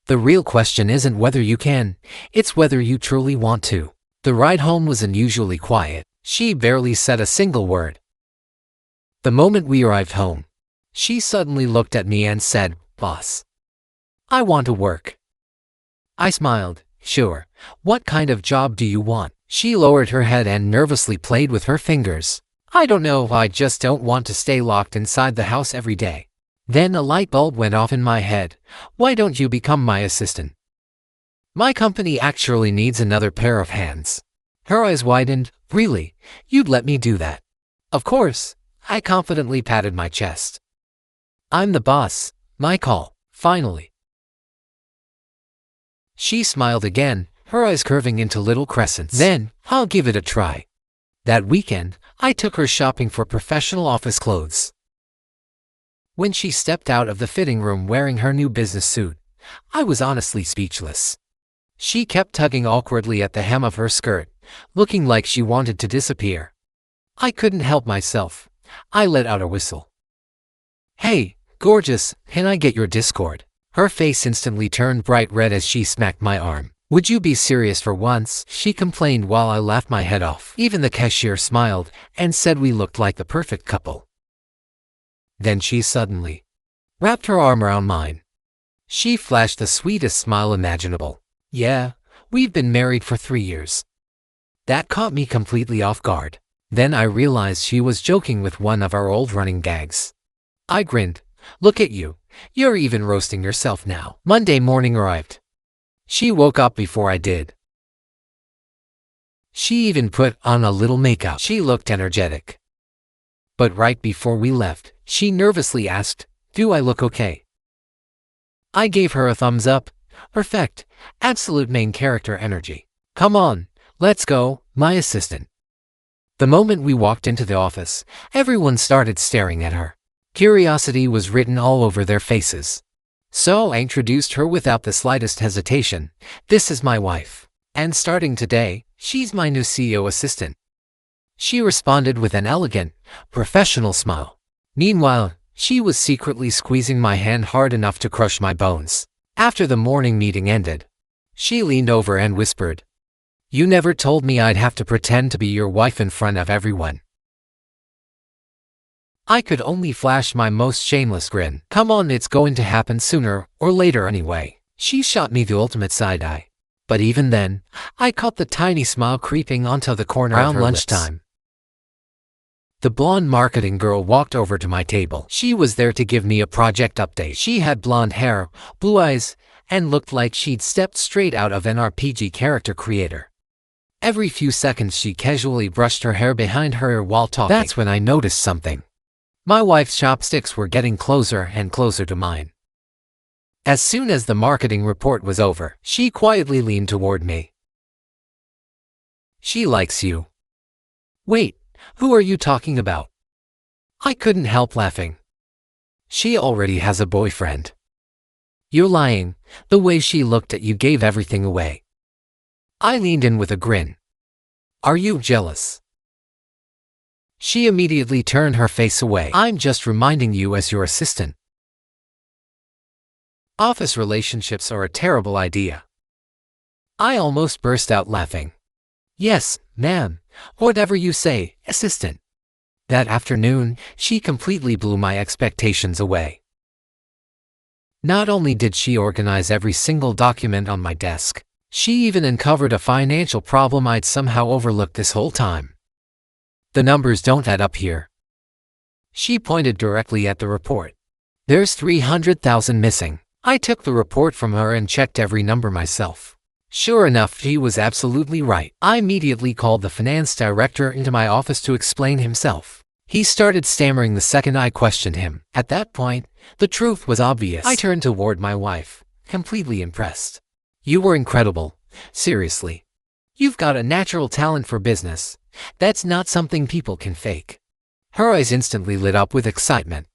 "The real question isn't whether you can, it's whether you truly want to." The ride home was unusually quiet. She barely said a single word. The moment we arrived home, she suddenly looked at me and said, "Boss, I want to work." I smiled. "Sure, what kind of job do you want?" She lowered her head and nervously played with her fingers. "I don't know, I just don't want to stay locked inside the house every day." Then a light bulb went off in my head. "Why don't you become my assistant? My company actually needs another pair of hands." Her eyes widened. "Really? You'd let me do that?" "Of course." I confidently patted my chest. "I'm the boss. My call." Finally. She smiled again, her eyes curving into little crescents. "Then, I'll give it a try." That weekend, I took her shopping for professional office clothes. When she stepped out of the fitting room wearing her new business suit, I was honestly speechless. She kept tugging awkwardly at the hem of her skirt, looking like she wanted to disappear. I couldn't help myself. I let out a whistle. "Hey, gorgeous, can I get your Discord?" Her face instantly turned bright red as she smacked my arm. "Would you be serious for once?" she complained while I laughed my head off. Even the cashier smiled and said we looked like the perfect couple. Then she suddenly wrapped her arm around mine. She flashed the sweetest smile imaginable. "Yeah, we've been married for 3 years." That caught me completely off guard. Then I realized she was joking with one of our old running gags. I grinned. "Look at you. You're even roasting yourself now." Monday morning arrived. She woke up before I did. She even put on a little makeup. She looked energetic. But right before we left, she nervously asked, "Do I look okay?" I gave her a thumbs up. Perfect. Absolute main character energy. "Come on, let's go, my assistant." The moment we walked into the office, everyone started staring at her. Curiosity was written all over their faces. So I introduced her without the slightest hesitation. "This is my wife. And starting today, she's my new CEO assistant." She responded with an elegant, professional smile. Meanwhile, she was secretly squeezing my hand hard enough to crush my bones. After the morning meeting ended, she leaned over and whispered, "You never told me I'd have to pretend to be your wife in front of everyone." I could only flash my most shameless grin. "Come on, it's going to happen sooner or later anyway." She shot me the ultimate side-eye. But even then, I caught the tiny smile creeping onto the corner of her lunchtime. The blonde marketing girl walked over to my table. She was there to give me a project update. She had blonde hair, blue eyes, and looked like she'd stepped straight out of an RPG character creator. Every few seconds she casually brushed her hair behind her ear while talking. That's when I noticed something. My wife's chopsticks were getting closer and closer to mine. As soon as the marketing report was over, she quietly leaned toward me. "She likes you." "Wait, who are you talking about?" I couldn't help laughing. "She already has a boyfriend." "You're lying. The way she looked at you gave everything away." I leaned in with a grin. "Are you jealous?" She immediately turned her face away. "I'm just reminding you as your assistant. Office relationships are a terrible idea." I almost burst out laughing. "Yes, ma'am. Whatever you say, assistant." That afternoon, she completely blew my expectations away. Not only did she organize every single document on my desk, She even uncovered a financial problem I'd somehow overlooked this whole time. The numbers don't add up here. She pointed directly at the report. There's 300,000 missing. I took the report from her and checked every number myself. Sure enough, she was absolutely right. I immediately called the finance director into my office to explain himself. He started stammering the second I questioned him. At that point, the truth was obvious. I turned toward my wife, completely impressed. You were incredible. Seriously. You've got a natural talent for business. That's not something people can fake. Her eyes instantly lit up with excitement.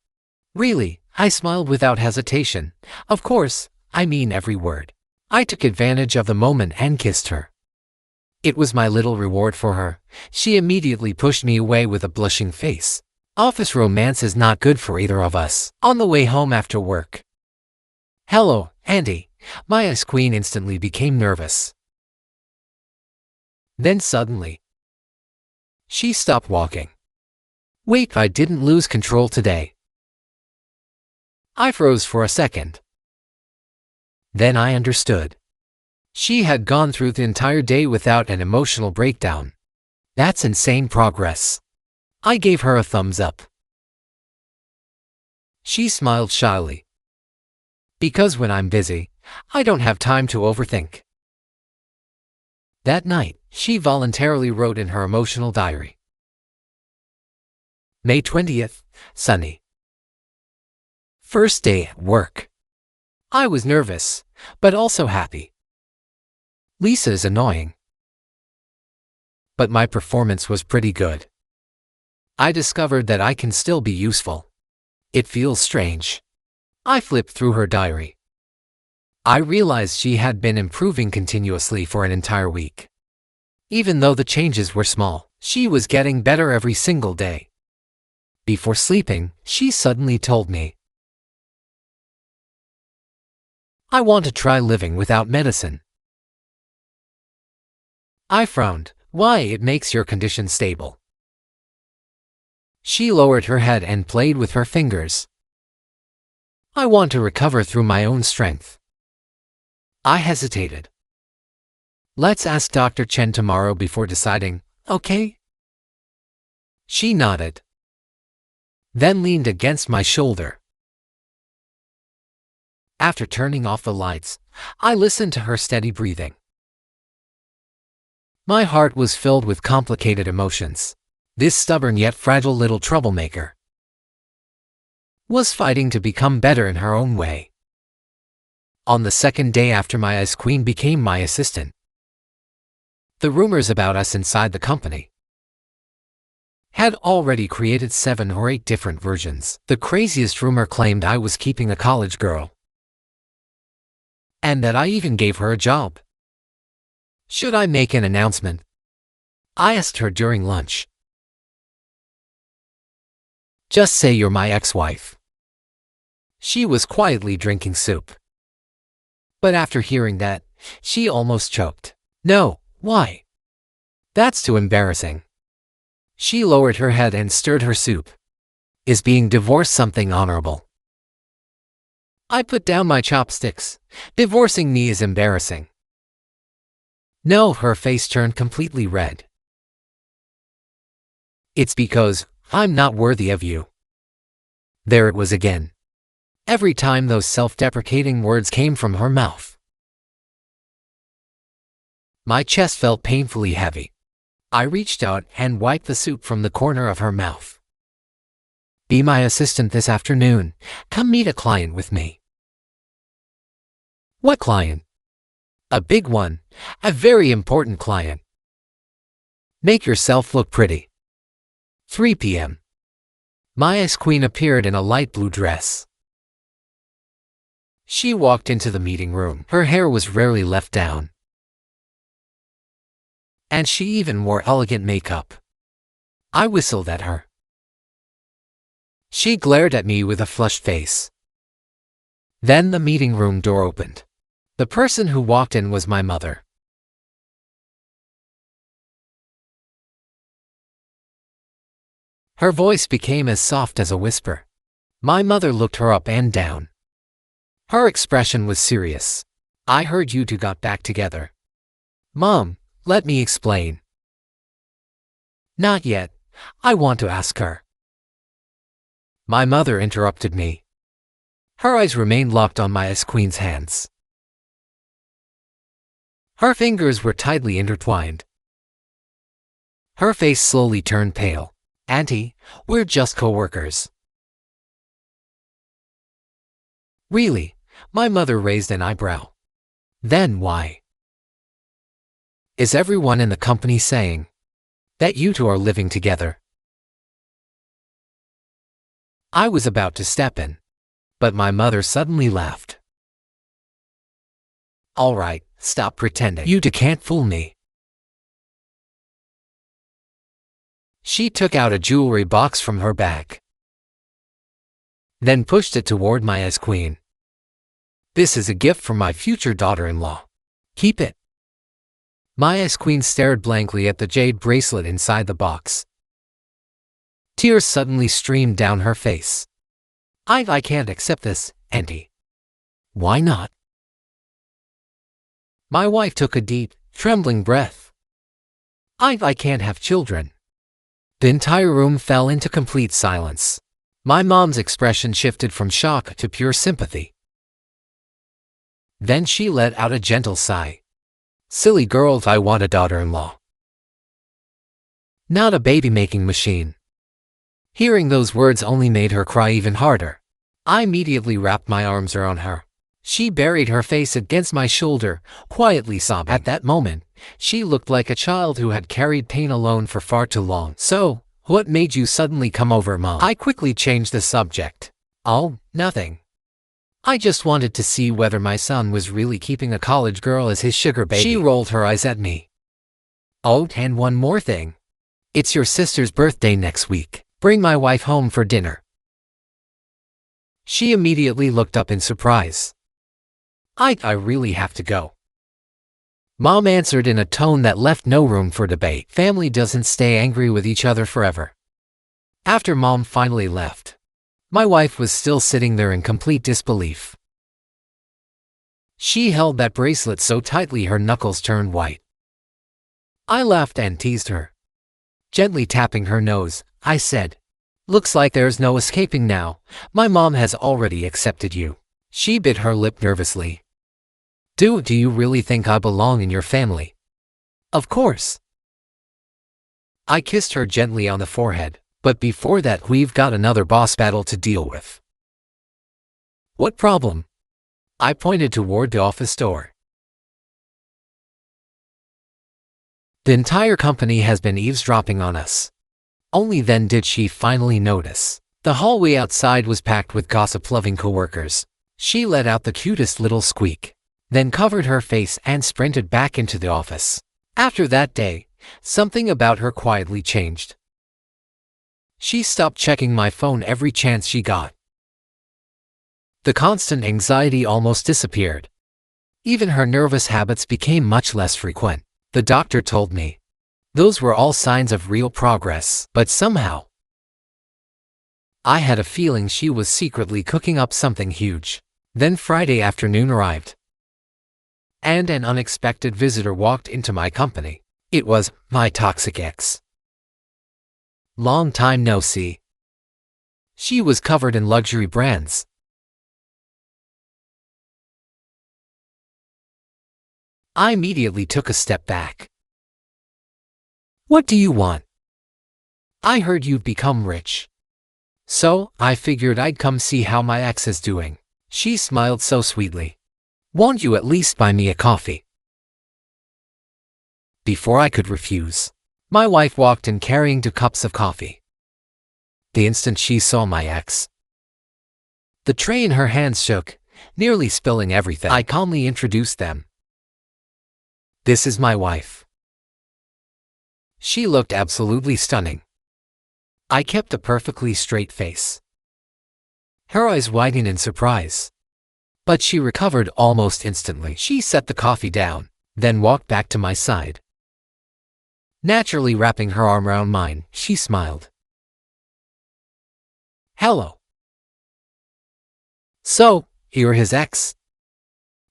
Really, I smiled without hesitation. Of course, I mean every word. I took advantage of the moment and kissed her. It was my little reward for her. She immediately pushed me away with a blushing face. Office romance is not good for either of us. On the way home after work. Hello, Andy. My ice queen instantly became nervous. Then suddenly, she stopped walking. Wait, I didn't lose control today. I froze for a second. Then I understood. She had gone through the entire day without an emotional breakdown. That's insane progress. I gave her a thumbs up. She smiled shyly. Because when I'm busy, I don't have time to overthink. That night, she voluntarily wrote in her emotional diary. May 20th, sunny. First day at work. I was nervous, but also happy. Lisa is annoying. But my performance was pretty good. I discovered that I can still be useful. It feels strange. I flipped through her diary. I realized she had been improving continuously for an entire week. Even though the changes were small, she was getting better every single day. Before sleeping, she suddenly told me, I want to try living without medicine. I frowned. Why? It makes your condition stable. She lowered her head and played with her fingers. I want to recover through my own strength. I hesitated. Let's ask Dr. Chen tomorrow before deciding, okay? She nodded. Then leaned against my shoulder. After turning off the lights, I listened to her steady breathing. My heart was filled with complicated emotions. This stubborn yet fragile little troublemaker was fighting to become better in her own way. On the second day after my ice queen became my assistant, the rumors about us inside the company had already created 7 or 8 different versions. The craziest rumor claimed I was keeping a college girl, and that I even gave her a job. Should I make an announcement? I asked her during lunch. Just say you're my ex-wife. She was quietly drinking soup. But after hearing that, she almost choked. No, why? That's too embarrassing. She lowered her head and stirred her soup. Is being divorced something honorable? I put down my chopsticks. Divorcing me is embarrassing. No, her face turned completely red. It's because I'm not worthy of you. There it was again. Every time those self-deprecating words came from her mouth, my chest felt painfully heavy. I reached out and wiped the soup from the corner of her mouth. Be my assistant this afternoon. Come meet a client with me. What client? A big one. A very important client. Make yourself look pretty. 3 p.m. My ice queen appeared in a light blue dress. She walked into the meeting room. Her hair was rarely left down, and she even wore elegant makeup. I whistled at her. She glared at me with a flushed face. Then the meeting room door opened. The person who walked in was my mother. Her voice became as soft as a whisper. My mother looked her up and down. Her expression was serious. I heard you two got back together. Mom, let me explain. Not yet. I want to ask her. My mother interrupted me. Her eyes remained locked on my ex-queen's hands. Her fingers were tightly intertwined. Her face slowly turned pale. Auntie, we're just co-workers. Really? My mother raised an eyebrow. Then why? Is everyone in the company saying that you two are living together? I was about to step in, but my mother suddenly laughed. All right, stop pretending. You two can't fool me. She took out a jewelry box from her bag, then pushed it toward my ex-queen. This is a gift from my future daughter-in-law. Keep it. My ex-queen stared blankly at the jade bracelet inside the box. Tears suddenly streamed down her face. I can't accept this, Auntie. Why not? My wife took a deep, trembling breath. I can't have children. The entire room fell into complete silence. My mom's expression shifted from shock to pure sympathy. Then she let out a gentle sigh. Silly girl, I want a daughter-in-law, not a baby-making machine. Hearing those words only made her cry even harder. I immediately wrapped my arms around her. She buried her face against my shoulder, quietly sobbing. At that moment, she looked like a child who had carried pain alone for far too long. So, what made you suddenly come over, Mom? I quickly changed the subject. Oh, nothing. I just wanted to see whether my son was really keeping a college girl as his sugar baby. She rolled her eyes at me. Oh, and one more thing. It's your sister's birthday next week. Bring my wife home for dinner. She immediately looked up in surprise. I really have to go. Mom answered in a tone that left no room for debate. Family doesn't stay angry with each other forever. After Mom finally left, my wife was still sitting there in complete disbelief. She held that bracelet so tightly her knuckles turned white. I laughed and teased her. Gently tapping her nose, I said, "Looks like there's no escaping now. My mom has already accepted you." She bit her lip nervously. Do you really think I belong in your family? Of course. I kissed her gently on the forehead, but before that we've got another boss battle to deal with. What problem? I pointed toward the office door. The entire company has been eavesdropping on us. Only then did she finally notice. The hallway outside was packed with gossip-loving coworkers. She let out the cutest little squeak, then covered her face and sprinted back into the office. After that day, something about her quietly changed. She stopped checking my phone every chance she got. The constant anxiety almost disappeared. Even her nervous habits became much less frequent. The doctor told me those were all signs of real progress, but somehow I had a feeling she was secretly cooking up something huge. Then Friday afternoon arrived, and an unexpected visitor walked into my company. It was my toxic ex. Long time no see. She was covered in luxury brands. I immediately took a step back. What do you want? I heard you've become rich, so I figured I'd come see how my ex is doing. She smiled so sweetly. Won't you at least buy me a coffee? Before I could refuse, my wife walked in carrying 2 cups of coffee. The instant she saw my ex, the tray in her hands shook, nearly spilling everything. I calmly introduced them. This is my wife. She looked absolutely stunning. I kept a perfectly straight face. Her eyes widened in surprise, but she recovered almost instantly. She set the coffee down, then walked back to my side. Naturally wrapping her arm around mine, she smiled. Hello. So, you're his ex?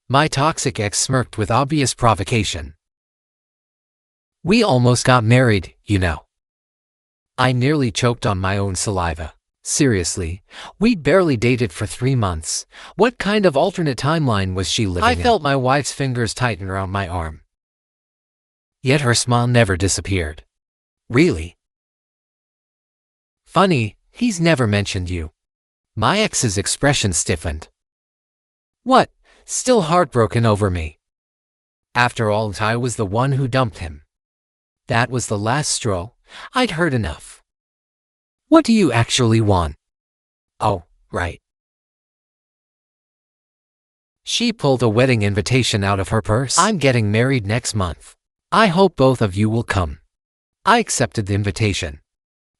My toxic ex smirked with obvious provocation. We almost got married, you know. I nearly choked on my own saliva. Seriously, we'd barely dated for 3 months. What kind of alternate timeline was she living in? I felt my wife's fingers tighten around my arm. Yet her smile never disappeared. Really? Funny, he's never mentioned you. My ex's expression stiffened. What? Still heartbroken over me? After all, I was the one who dumped him. That was the last straw. I'd heard enough. What do you actually want? Oh, right. She pulled a wedding invitation out of her purse. I'm getting married next month. I hope both of you will come. I accepted the invitation.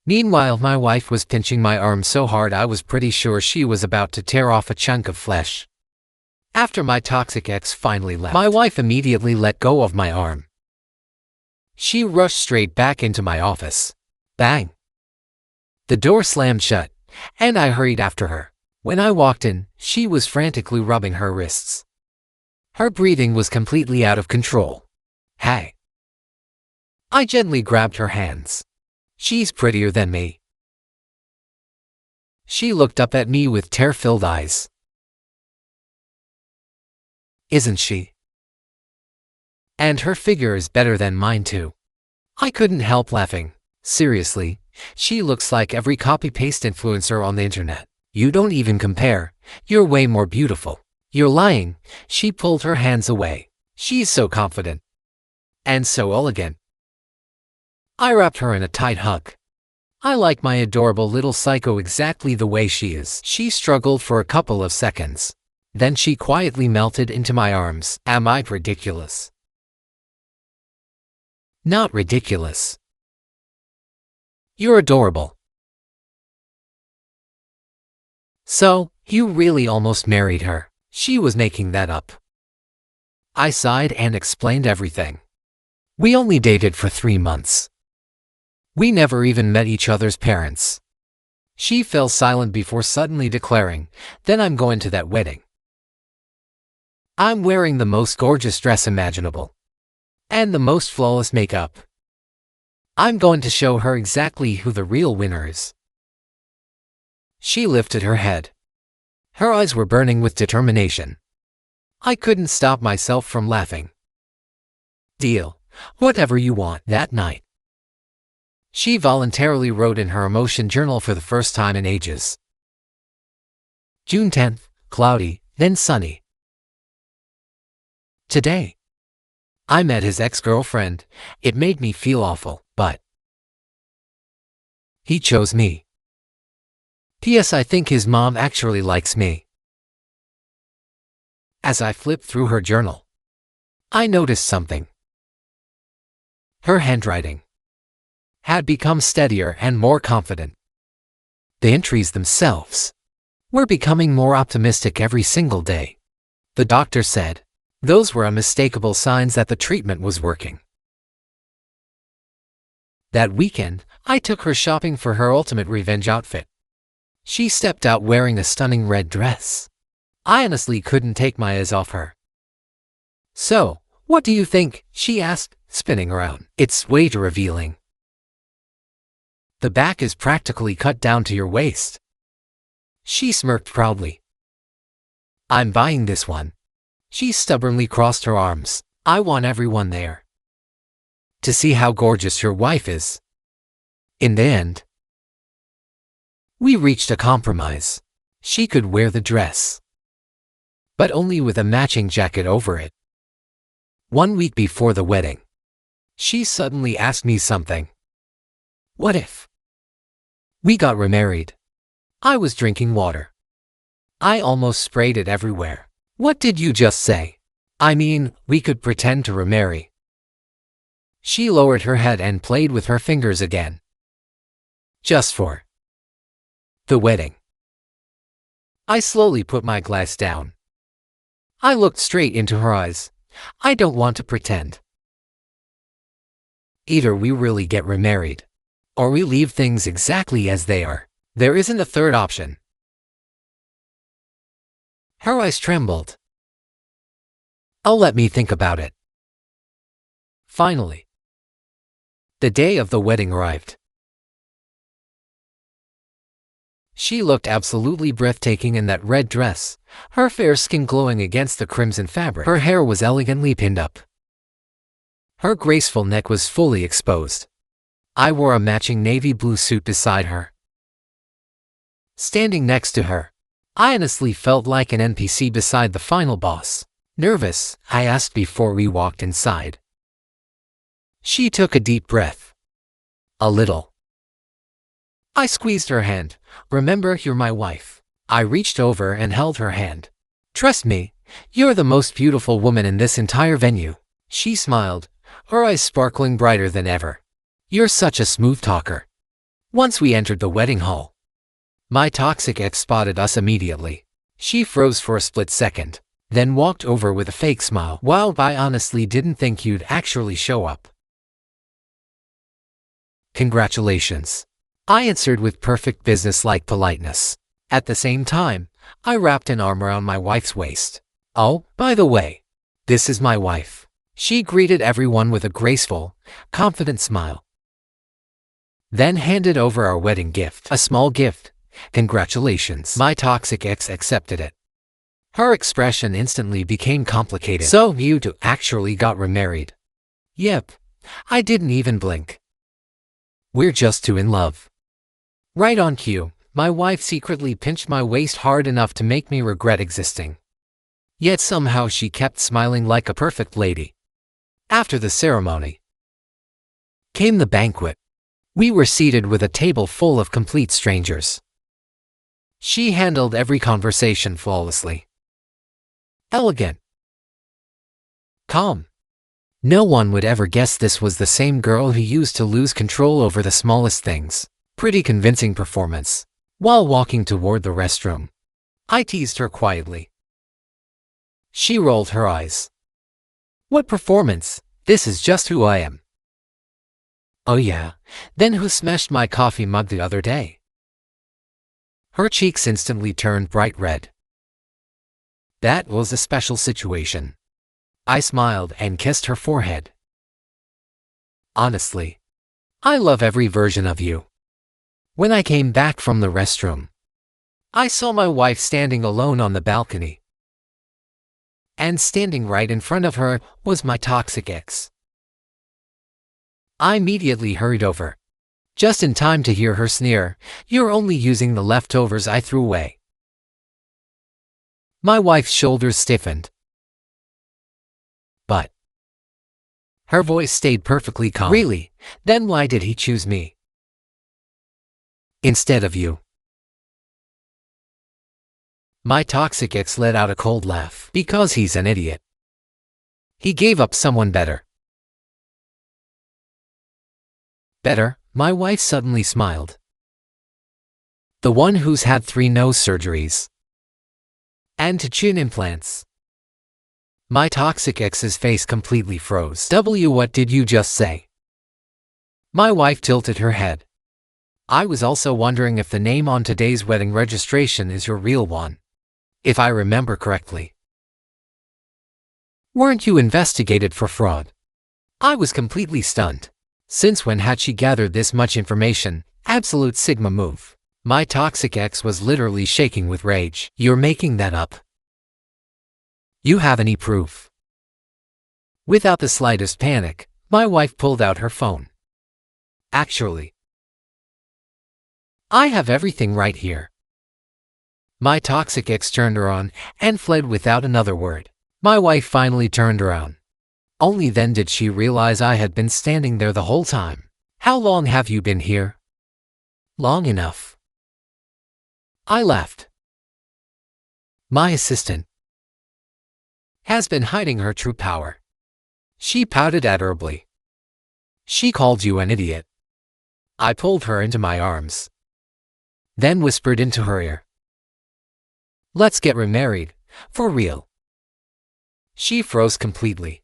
Meanwhile, my wife was pinching my arm so hard I was pretty sure she was about to tear off a chunk of flesh. After my toxic ex finally left, my wife immediately let go of my arm. She rushed straight back into my office. Bang! The door slammed shut, and I hurried after her. When I walked in, she was frantically rubbing her wrists. Her breathing was completely out of control. Hey! I gently grabbed her hands. She's prettier than me. She looked up at me with tear-filled eyes. Isn't she? And her figure is better than mine too. I couldn't help laughing. Seriously, she looks like every copy-paste influencer on the internet. You don't even compare. You're way more beautiful. You're lying. She pulled her hands away. She's so confident. And so elegant. I wrapped her in a tight hug. I like my adorable little psycho exactly the way she is. She struggled for a couple of seconds. Then she quietly melted into my arms. Am I ridiculous? Not ridiculous. You're adorable. So, you really almost married her. She was making that up. I sighed and explained everything. We only dated for 3 months. We never even met each other's parents. She fell silent before suddenly declaring, then I'm going to that wedding. I'm wearing the most gorgeous dress imaginable. And the most flawless makeup. I'm going to show her exactly who the real winner is. She lifted her head. Her eyes were burning with determination. I couldn't stop myself from laughing. Deal. Whatever you want. That night, she voluntarily wrote in her emotion journal for the first time in ages. June 10th, cloudy, then sunny. Today, I met his ex-girlfriend. It made me feel awful, but he chose me. P.S. I think his mom actually likes me. As I flipped through her journal, I noticed something. Her handwriting had become steadier and more confident. The entries themselves were becoming more optimistic every single day. The doctor said those were unmistakable signs that the treatment was working. That weekend, I took her shopping for her ultimate revenge outfit. She stepped out wearing a stunning red dress. I honestly couldn't take my eyes off her. So, what do you think? She asked, spinning around. It's way too revealing. The back is practically cut down to your waist. She smirked proudly. I'm buying this one. She stubbornly crossed her arms. I want everyone there to see how gorgeous your wife is. In the end, we reached a compromise. She could wear the dress, but only with a matching jacket over it. 1 week before the wedding, she suddenly asked me something. What if we got remarried? I was drinking water. I almost sprayed it everywhere. What did you just say? I mean, we could pretend to remarry. She lowered her head and played with her fingers again. Just for the wedding. I slowly put my glass down. I looked straight into her eyes. I don't want to pretend. Either we really get remarried, or we leave things exactly as they are. There isn't a third option. Her eyes trembled. Oh, let me think about it. Finally, The day of the wedding arrived. She looked absolutely breathtaking in that red dress, her fair skin glowing against the crimson fabric. Her hair was elegantly pinned up. Her graceful neck was fully exposed. I wore a matching navy blue suit beside her. Standing next to her, I honestly felt like an NPC beside the final boss. Nervous? I asked before we walked inside. She took a deep breath. A little. I squeezed her hand. Remember, you're my wife. I reached over and held her hand. Trust me, you're the most beautiful woman in this entire venue. She smiled, her eyes sparkling brighter than ever. You're such a smooth talker. Once we entered the wedding hall, my toxic ex spotted us immediately. She froze for a split second, then walked over with a fake smile. Wow, I honestly didn't think you'd actually show up. Congratulations, I answered with perfect business-like politeness. At the same time, I wrapped an arm around my wife's waist. Oh, by the way, this is my wife. She greeted everyone with a graceful, confident smile. Then handed over our wedding gift. A small gift. Congratulations. My toxic ex accepted it. Her expression instantly became complicated. So you two actually got remarried? Yep. I didn't even blink. We're just too in love. Right on cue, my wife secretly pinched my waist hard enough to make me regret existing. Yet somehow she kept smiling like a perfect lady. After the ceremony came the banquet. We were seated with a table full of complete strangers. She handled every conversation flawlessly. Elegant. Calm. No one would ever guess this was the same girl who used to lose control over the smallest things. Pretty convincing performance. While walking toward the restroom, I teased her quietly. She rolled her eyes. What performance? This is just who I am. Oh yeah, then who smashed my coffee mug the other day? Her cheeks instantly turned bright red. That was a special situation. I smiled and kissed her forehead. Honestly, I love every version of you. When I came back from the restroom, I saw my wife standing alone on the balcony. And standing right in front of her was my toxic ex. I immediately hurried over, just in time to hear her sneer, "You're only using the leftovers I threw away." My wife's shoulders stiffened. But her voice stayed perfectly calm. Really? Then why did he choose me instead of you? My toxic ex let out a cold laugh. Because he's an idiot. He gave up someone better. Better? My wife suddenly smiled. The one who's had 3 nose surgeries and 2 chin implants. My toxic ex's face completely froze. What did you just say? My wife tilted her head. I was also wondering if the name on today's wedding registration is your real one. If I remember correctly. Weren't you investigated for fraud? I was completely stunned. Since when had she gathered this much information? Absolute Sigma move. My toxic ex was literally shaking with rage. You're making that up. You have any proof? Without the slightest panic, my wife pulled out her phone. Actually, I have everything right here. My toxic ex turned her on and fled without another word. My wife finally turned around. Only then did she realize I had been standing there the whole time. How long have you been here? Long enough. I laughed. My assistant has been hiding her true power. She pouted adorably. She called you an idiot. I pulled her into my arms, then whispered into her ear. Let's get remarried, for real. She froze completely.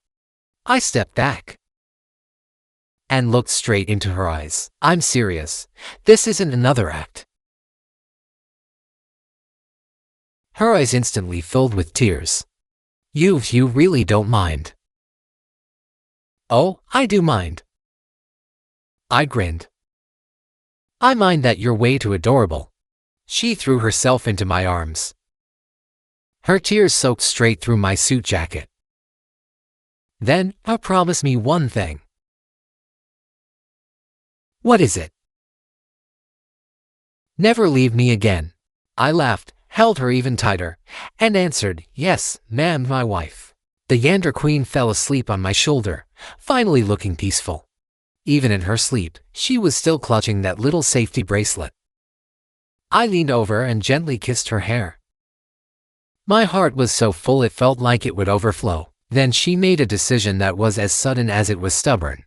I stepped back and looked straight into her eyes. I'm serious. This isn't another act. Her eyes instantly filled with tears. You really don't mind? Oh, I do mind. I grinned. I mind that you're way too adorable. She threw herself into my arms. Her tears soaked straight through my suit jacket. Then, promise me one thing. What is it? Never leave me again. I laughed, held her even tighter, and answered, yes, ma'am, my wife. The Yandere Queen fell asleep on my shoulder, finally looking peaceful. Even in her sleep, she was still clutching that little safety bracelet. I leaned over and gently kissed her hair. My heart was so full it felt like it would overflow. Then she made a decision that was as sudden as it was stubborn.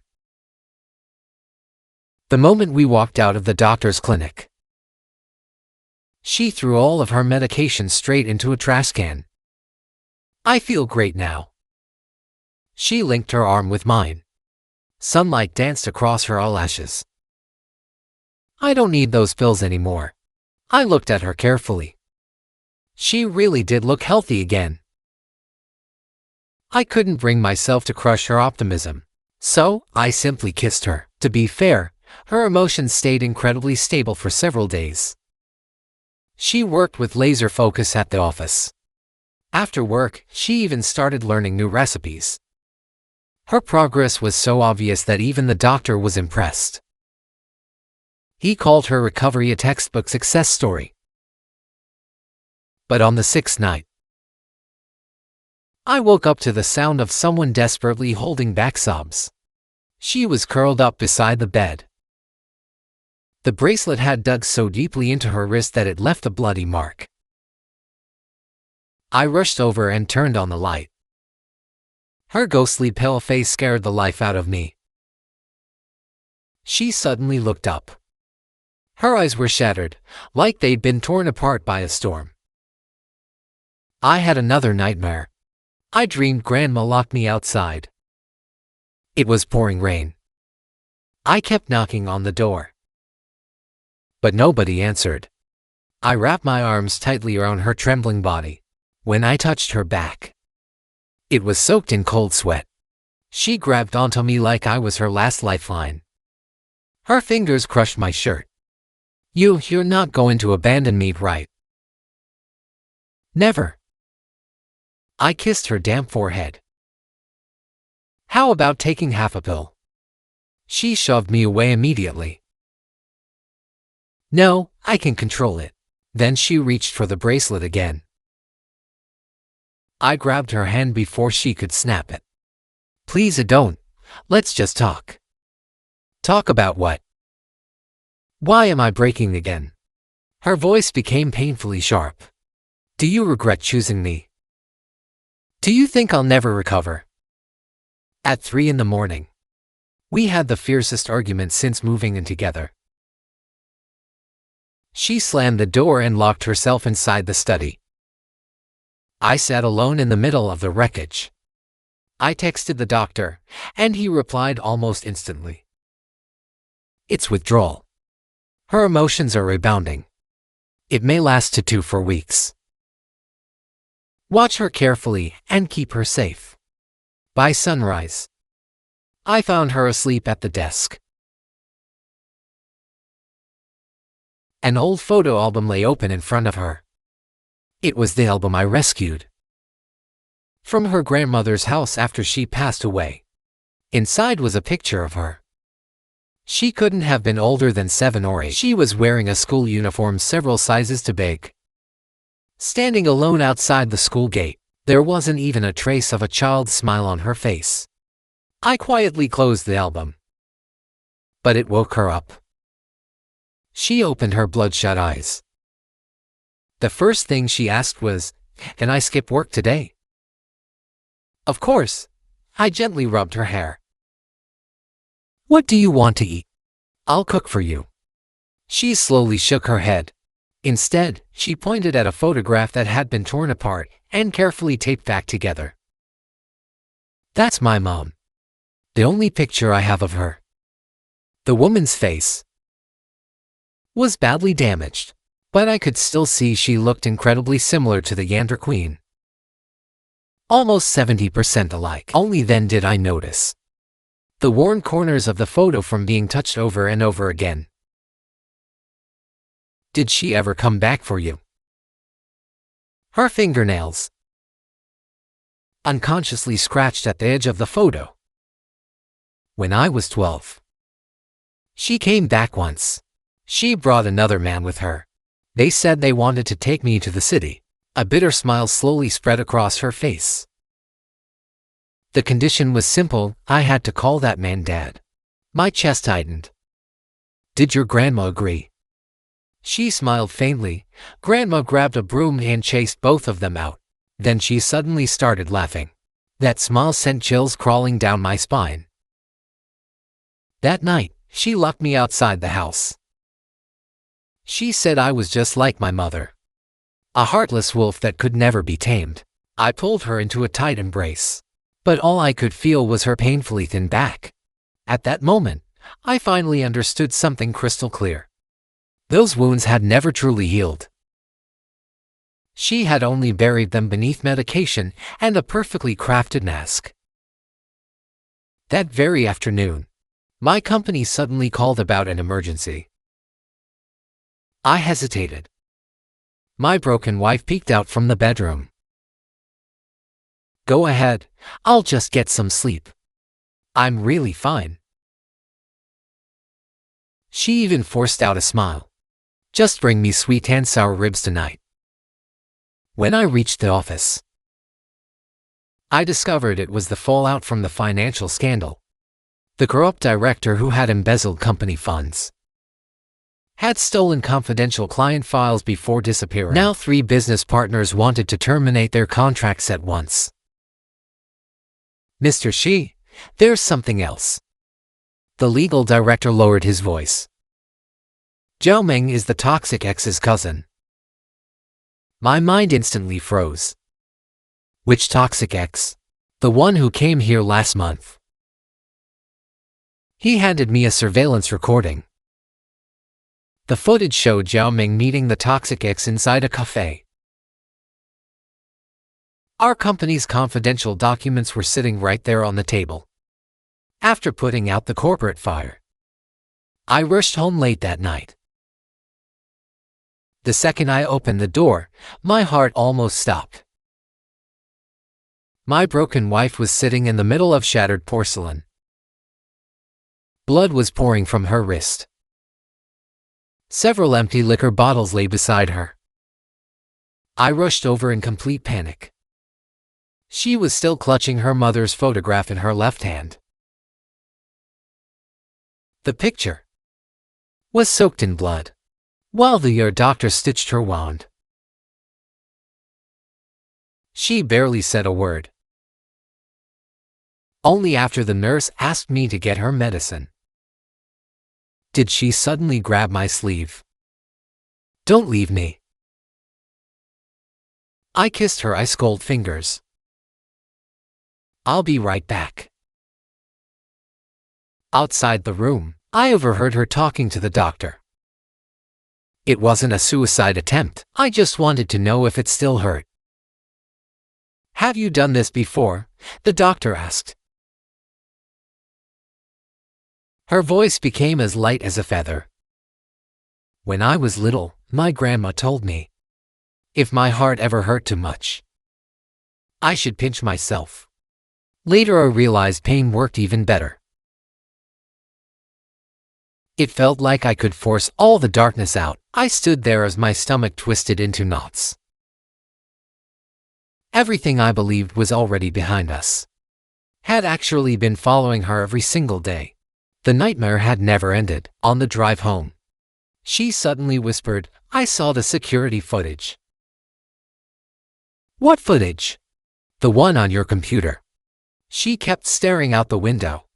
The moment we walked out of the doctor's clinic, she threw all of her medication straight into a trash can. I feel great now. She linked her arm with mine. Sunlight danced across her eyelashes. I don't need those pills anymore. I looked at her carefully. She really did look healthy again. I couldn't bring myself to crush her optimism, so I simply kissed her. To be fair, her emotions stayed incredibly stable for several days. She worked with laser focus at the office. After work, she even started learning new recipes. Her progress was so obvious that even the doctor was impressed. He called her recovery a textbook success story. But on the sixth night, I woke up to the sound of someone desperately holding back sobs. She was curled up beside the bed. The bracelet had dug so deeply into her wrist that it left a bloody mark. I rushed over and turned on the light. Her ghostly pale face scared the life out of me. She suddenly looked up. Her eyes were shattered, like they'd been torn apart by a storm. I had another nightmare. I dreamed Grandma locked me outside. It was pouring rain. I kept knocking on the door, but nobody answered. I wrapped my arms tightly around her trembling body. When I touched her back, it was soaked in cold sweat. She grabbed onto me like I was her last lifeline. Her fingers crushed my shirt. You're not going to abandon me, right? Never. I kissed her damp forehead. How about taking half a pill? She shoved me away immediately. No, I can control it. Then she reached for the bracelet again. I grabbed her hand before she could snap it. Please don't. Let's just talk. Talk about what? Why am I breaking again? Her voice became painfully sharp. Do you regret choosing me? Do you think I'll never recover? At 3 a.m, we had the fiercest argument since moving in together. She slammed the door and locked herself inside the study. I sat alone in the middle of the wreckage. I texted the doctor, and he replied almost instantly. It's withdrawal. Her emotions are rebounding. It may last to 2 weeks. Watch her carefully and keep her safe. By sunrise, I found her asleep at the desk. An old photo album lay open in front of her. It was the album I rescued from her grandmother's house after she passed away. Inside was a picture of her. She couldn't have been older than 7 or 8. She was wearing a school uniform several sizes too big. Standing alone outside the school gate, there wasn't even a trace of a child's smile on her face. I quietly closed the album. But it woke her up. She opened her bloodshot eyes. The first thing she asked was, "Can I skip work today?" Of course. I gently rubbed her hair. What do you want to eat? I'll cook for you. She slowly shook her head. Instead, she pointed at a photograph that had been torn apart and carefully taped back together. That's my mom. The only picture I have of her. The woman's face was badly damaged, but I could still see she looked incredibly similar to the Yandere Queen. Almost 70% alike. Only then did I notice the worn corners of the photo from being touched over and over again. Did she ever come back for you? Her fingernails unconsciously scratched at the edge of the photo. When I was 12. She came back once. She brought another man with her. They said they wanted to take me to the city. A bitter smile slowly spread across her face. The condition was simple, I had to call that man Dad. My chest tightened. Did your grandma agree? She smiled faintly. Grandma grabbed a broom and chased both of them out. Then she suddenly started laughing. That smile sent chills crawling down my spine. That night, she locked me outside the house. She said I was just like my mother. A heartless wolf that could never be tamed. I pulled her into a tight embrace. But all I could feel was her painfully thin back. At that moment, I finally understood something crystal clear. Those wounds had never truly healed. She had only buried them beneath medication and a perfectly crafted mask. That very afternoon, my company suddenly called about an emergency. I hesitated. My broken wife peeked out from the bedroom. Go ahead, I'll just get some sleep. I'm really fine. She even forced out a smile. Just bring me sweet and sour ribs tonight. When I reached the office, I discovered it was the fallout from the financial scandal. The corrupt director who had embezzled company funds had stolen confidential client files before disappearing. Now 3 business partners wanted to terminate their contracts at once. Mr. Shi, there's something else. The legal director lowered his voice. Zhao Meng is the toxic ex's cousin. My mind instantly froze. Which toxic ex? The one who came here last month. He handed me a surveillance recording. The footage showed Zhao Meng meeting the toxic ex inside a cafe. Our company's confidential documents were sitting right there on the table. After putting out the corporate fire, I rushed home late that night. The second I opened the door, my heart almost stopped. My broken wife was sitting in the middle of shattered porcelain. Blood was pouring from her wrist. Several empty liquor bottles lay beside her. I rushed over in complete panic. She was still clutching her mother's photograph in her left hand. The picture was soaked in blood, while the ear doctor stitched her wound. She barely said a word. Only after the nurse asked me to get her medicine did she suddenly grab my sleeve. Don't leave me. I kissed her ice-cold fingers. I'll be right back. Outside the room, I overheard her talking to the doctor. It wasn't a suicide attempt. I just wanted to know if it still hurt. Have you done this before? The doctor asked. Her voice became as light as a feather. When I was little, my grandma told me, if my heart ever hurt too much, I should pinch myself. Later I realized pain worked even better. It felt like I could force all the darkness out. I stood there as my stomach twisted into knots. Everything I believed was already behind us had actually been following her every single day. The nightmare had never ended. On the drive home, she suddenly whispered, I saw the security footage. What footage? The one on your computer. She kept staring out the window.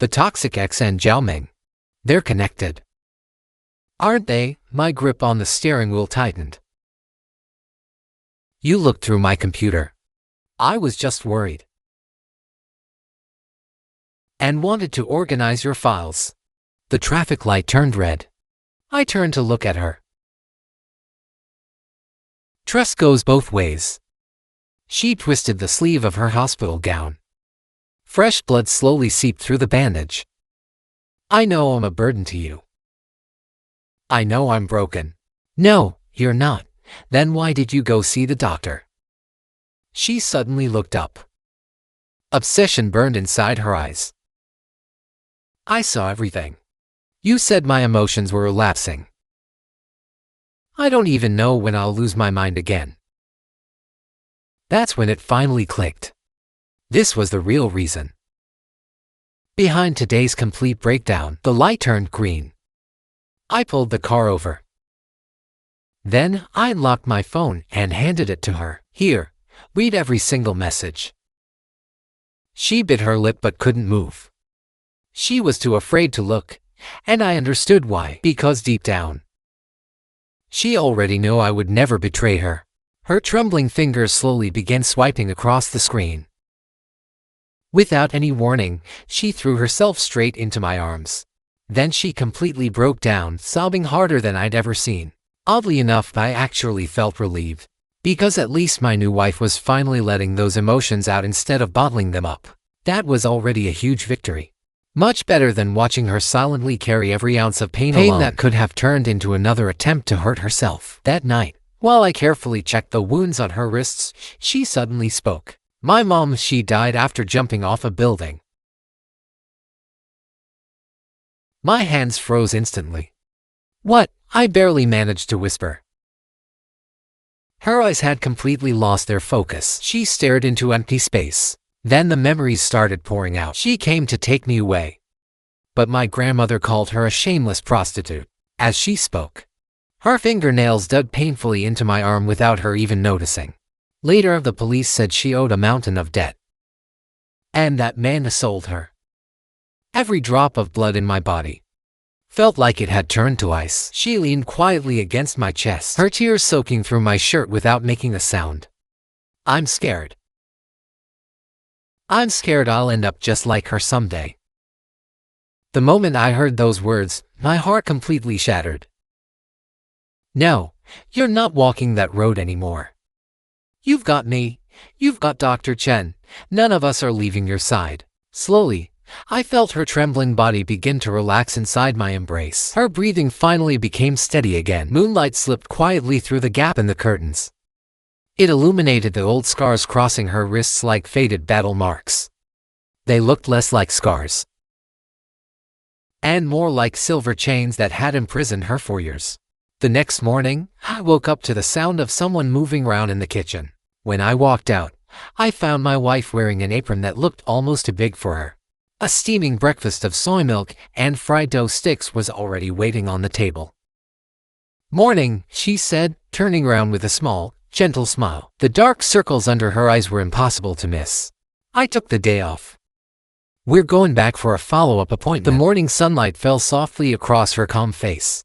The toxic ex and Zhao Meng. They're connected. Aren't they? My grip on the steering wheel tightened. You looked through my computer. I was just worried. And wanted to organize your files. The traffic light turned red. I turned to look at her. Trust goes both ways. She twisted the sleeve of her hospital gown. Fresh blood slowly seeped through the bandage. I know I'm a burden to you. I know I'm broken. No, you're not. Then why did you go see the doctor? She suddenly looked up. Obsession burned inside her eyes. I saw everything. You said my emotions were relapsing. I don't even know when I'll lose my mind again. That's when it finally clicked. This was the real reason. Behind today's complete breakdown, the light turned green. I pulled the car over. Then I unlocked my phone and handed it to her. Here, read every single message. She bit her lip but couldn't move. She was too afraid to look, and I understood why. Because deep down, she already knew I would never betray her. Her trembling fingers slowly began swiping across the screen. Without any warning, she threw herself straight into my arms. Then she completely broke down, sobbing harder than I'd ever seen. Oddly enough, I actually felt relieved, because at least my new wife was finally letting those emotions out instead of bottling them up. That was already a huge victory. Much better than watching her silently carry every ounce of pain alone that could have turned into another attempt to hurt herself. That night, while I carefully checked the wounds on her wrists, she suddenly spoke. My mom, she died after jumping off a building. My hands froze instantly. What? I barely managed to whisper. Her eyes had completely lost their focus. She stared into empty space. Then the memories started pouring out. She came to take me away. But my grandmother called her a shameless prostitute. As she spoke, her fingernails dug painfully into my arm without her even noticing. Later, the police said she owed a mountain of debt. And that man sold her. Every drop of blood in my body felt like it had turned to ice. She leaned quietly against my chest, her tears soaking through my shirt without making a sound. I'm scared. I'm scared I'll end up just like her someday. The moment I heard those words, my heart completely shattered. No, you're not walking that road anymore. You've got me. You've got Dr. Chen. None of us are leaving your side. Slowly, I felt her trembling body begin to relax inside my embrace. Her breathing finally became steady again. Moonlight slipped quietly through the gap in the curtains. It illuminated the old scars crossing her wrists like faded battle marks. They looked less like scars, and more like silver chains that had imprisoned her for years. The next morning, I woke up to the sound of someone moving around in the kitchen. When I walked out, I found my wife wearing an apron that looked almost too big for her. A steaming breakfast of soy milk and fried dough sticks was already waiting on the table. Morning, she said, turning around with a small, gentle smile. The dark circles under her eyes were impossible to miss. I took the day off. We're going back for a follow-up appointment. The morning sunlight fell softly across her calm face.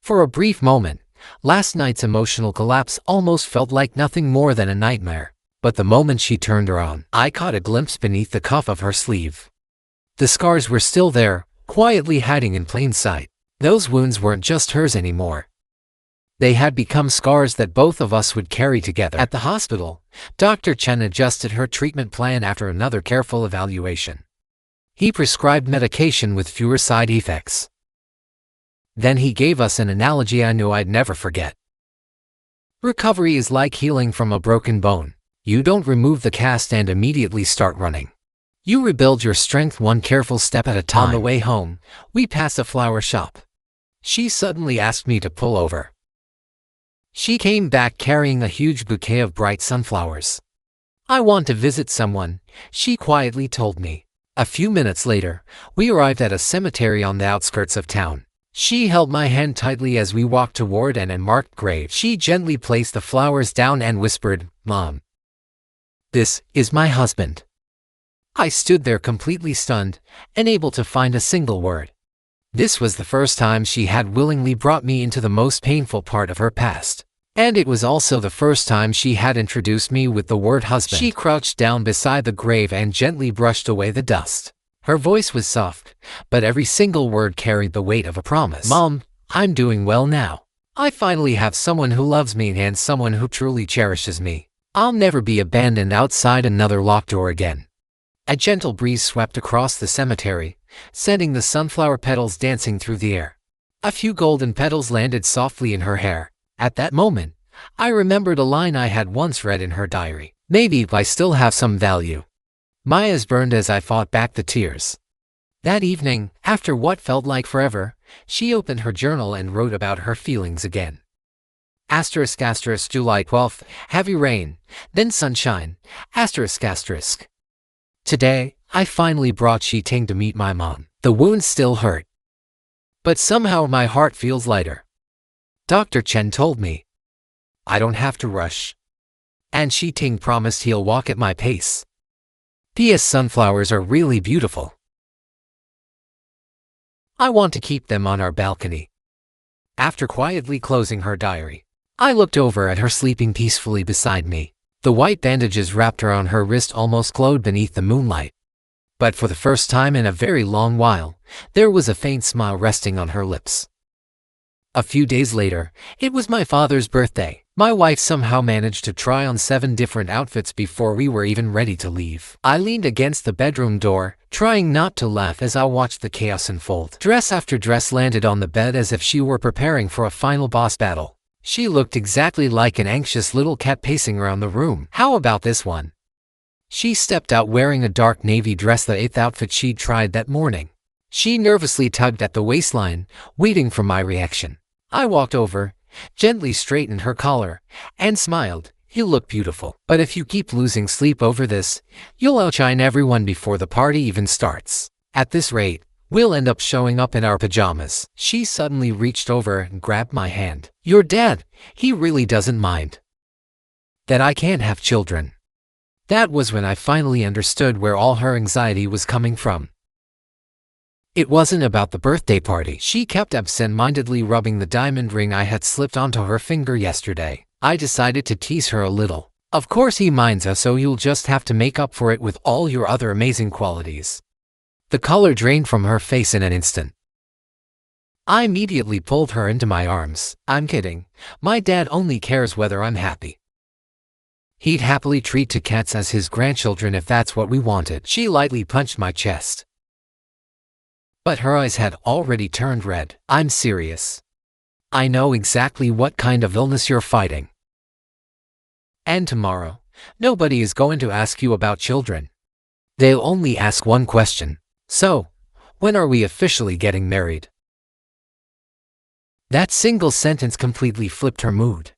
For a brief moment, last night's emotional collapse almost felt like nothing more than a nightmare. But the moment she turned around, I caught a glimpse beneath the cuff of her sleeve. The scars were still there, quietly hiding in plain sight. Those wounds weren't just hers anymore. They had become scars that both of us would carry together. At the hospital, Dr. Chen adjusted her treatment plan after another careful evaluation. He prescribed medication with fewer side effects. Then he gave us an analogy I knew I'd never forget. Recovery is like healing from a broken bone. You don't remove the cast and immediately start running. You rebuild your strength one careful step at a time. On the way home, we passed a flower shop. She suddenly asked me to pull over. She came back carrying a huge bouquet of bright sunflowers. I want to visit someone, she quietly told me. A few minutes later, we arrived at a cemetery on the outskirts of town. She held my hand tightly as we walked toward an unmarked grave. She gently placed the flowers down and whispered, "Mom, this is my husband." I stood there completely stunned, unable to find a single word. This was the first time she had willingly brought me into the most painful part of her past. And it was also the first time she had introduced me with the word husband. She crouched down beside the grave and gently brushed away the dust. Her voice was soft, but every single word carried the weight of a promise. "Mom, I'm doing well now. I finally have someone who loves me and someone who truly cherishes me. I'll never be abandoned outside another locked door again." A gentle breeze swept across the cemetery, sending the sunflower petals dancing through the air. A few golden petals landed softly in her hair. At that moment, I remembered a line I had once read in her diary. Maybe I still have some value. My eyes burned as I fought back the tears. That evening, after what felt like forever, she opened her journal and wrote about her feelings again. Asterisk asterisk July 12th, heavy rain, then sunshine, asterisk asterisk. Today, I finally brought Shi-Ting to meet my mom. The wounds still hurt, but somehow my heart feels lighter. Dr. Chen told me I don't have to rush, and Shi-Ting promised he'll walk at my pace. P.S. Sunflowers are really beautiful. I want to keep them on our balcony. After quietly closing her diary, I looked over at her sleeping peacefully beside me. The white bandages wrapped around her wrist almost glowed beneath the moonlight. But for the first time in a very long while, there was a faint smile resting on her lips. A few days later, it was my father's birthday. My wife somehow managed to try on 7 different outfits before we were even ready to leave. I leaned against the bedroom door, trying not to laugh as I watched the chaos unfold. Dress after dress landed on the bed as if she were preparing for a final boss battle. She looked exactly like an anxious little cat pacing around the room. How about this one? She stepped out wearing a dark navy dress, the 8th outfit she'd tried that morning. She nervously tugged at the waistline, waiting for my reaction. I walked over, gently straightened her collar, and smiled. You look beautiful. But if you keep losing sleep over this, you'll outshine everyone before the party even starts. At this rate, we'll end up showing up in our pajamas. She suddenly reached over and grabbed my hand. Your dad, he really doesn't mind that I can't have children. That was when I finally understood where all her anxiety was coming from. It wasn't about the birthday party. She kept absent-mindedly rubbing the diamond ring I had slipped onto her finger yesterday. I decided to tease her a little. Of course he minds us, so you'll just have to make up for it with all your other amazing qualities. The color drained from her face in an instant. I immediately pulled her into my arms. I'm kidding. My dad only cares whether I'm happy. He'd happily treat two cats as his grandchildren if that's what we wanted. She lightly punched my chest, but her eyes had already turned red. I'm serious. I know exactly what kind of illness you're fighting. And tomorrow, nobody is going to ask you about children. They'll only ask one question. So, when are we officially getting married? That single sentence completely flipped her mood.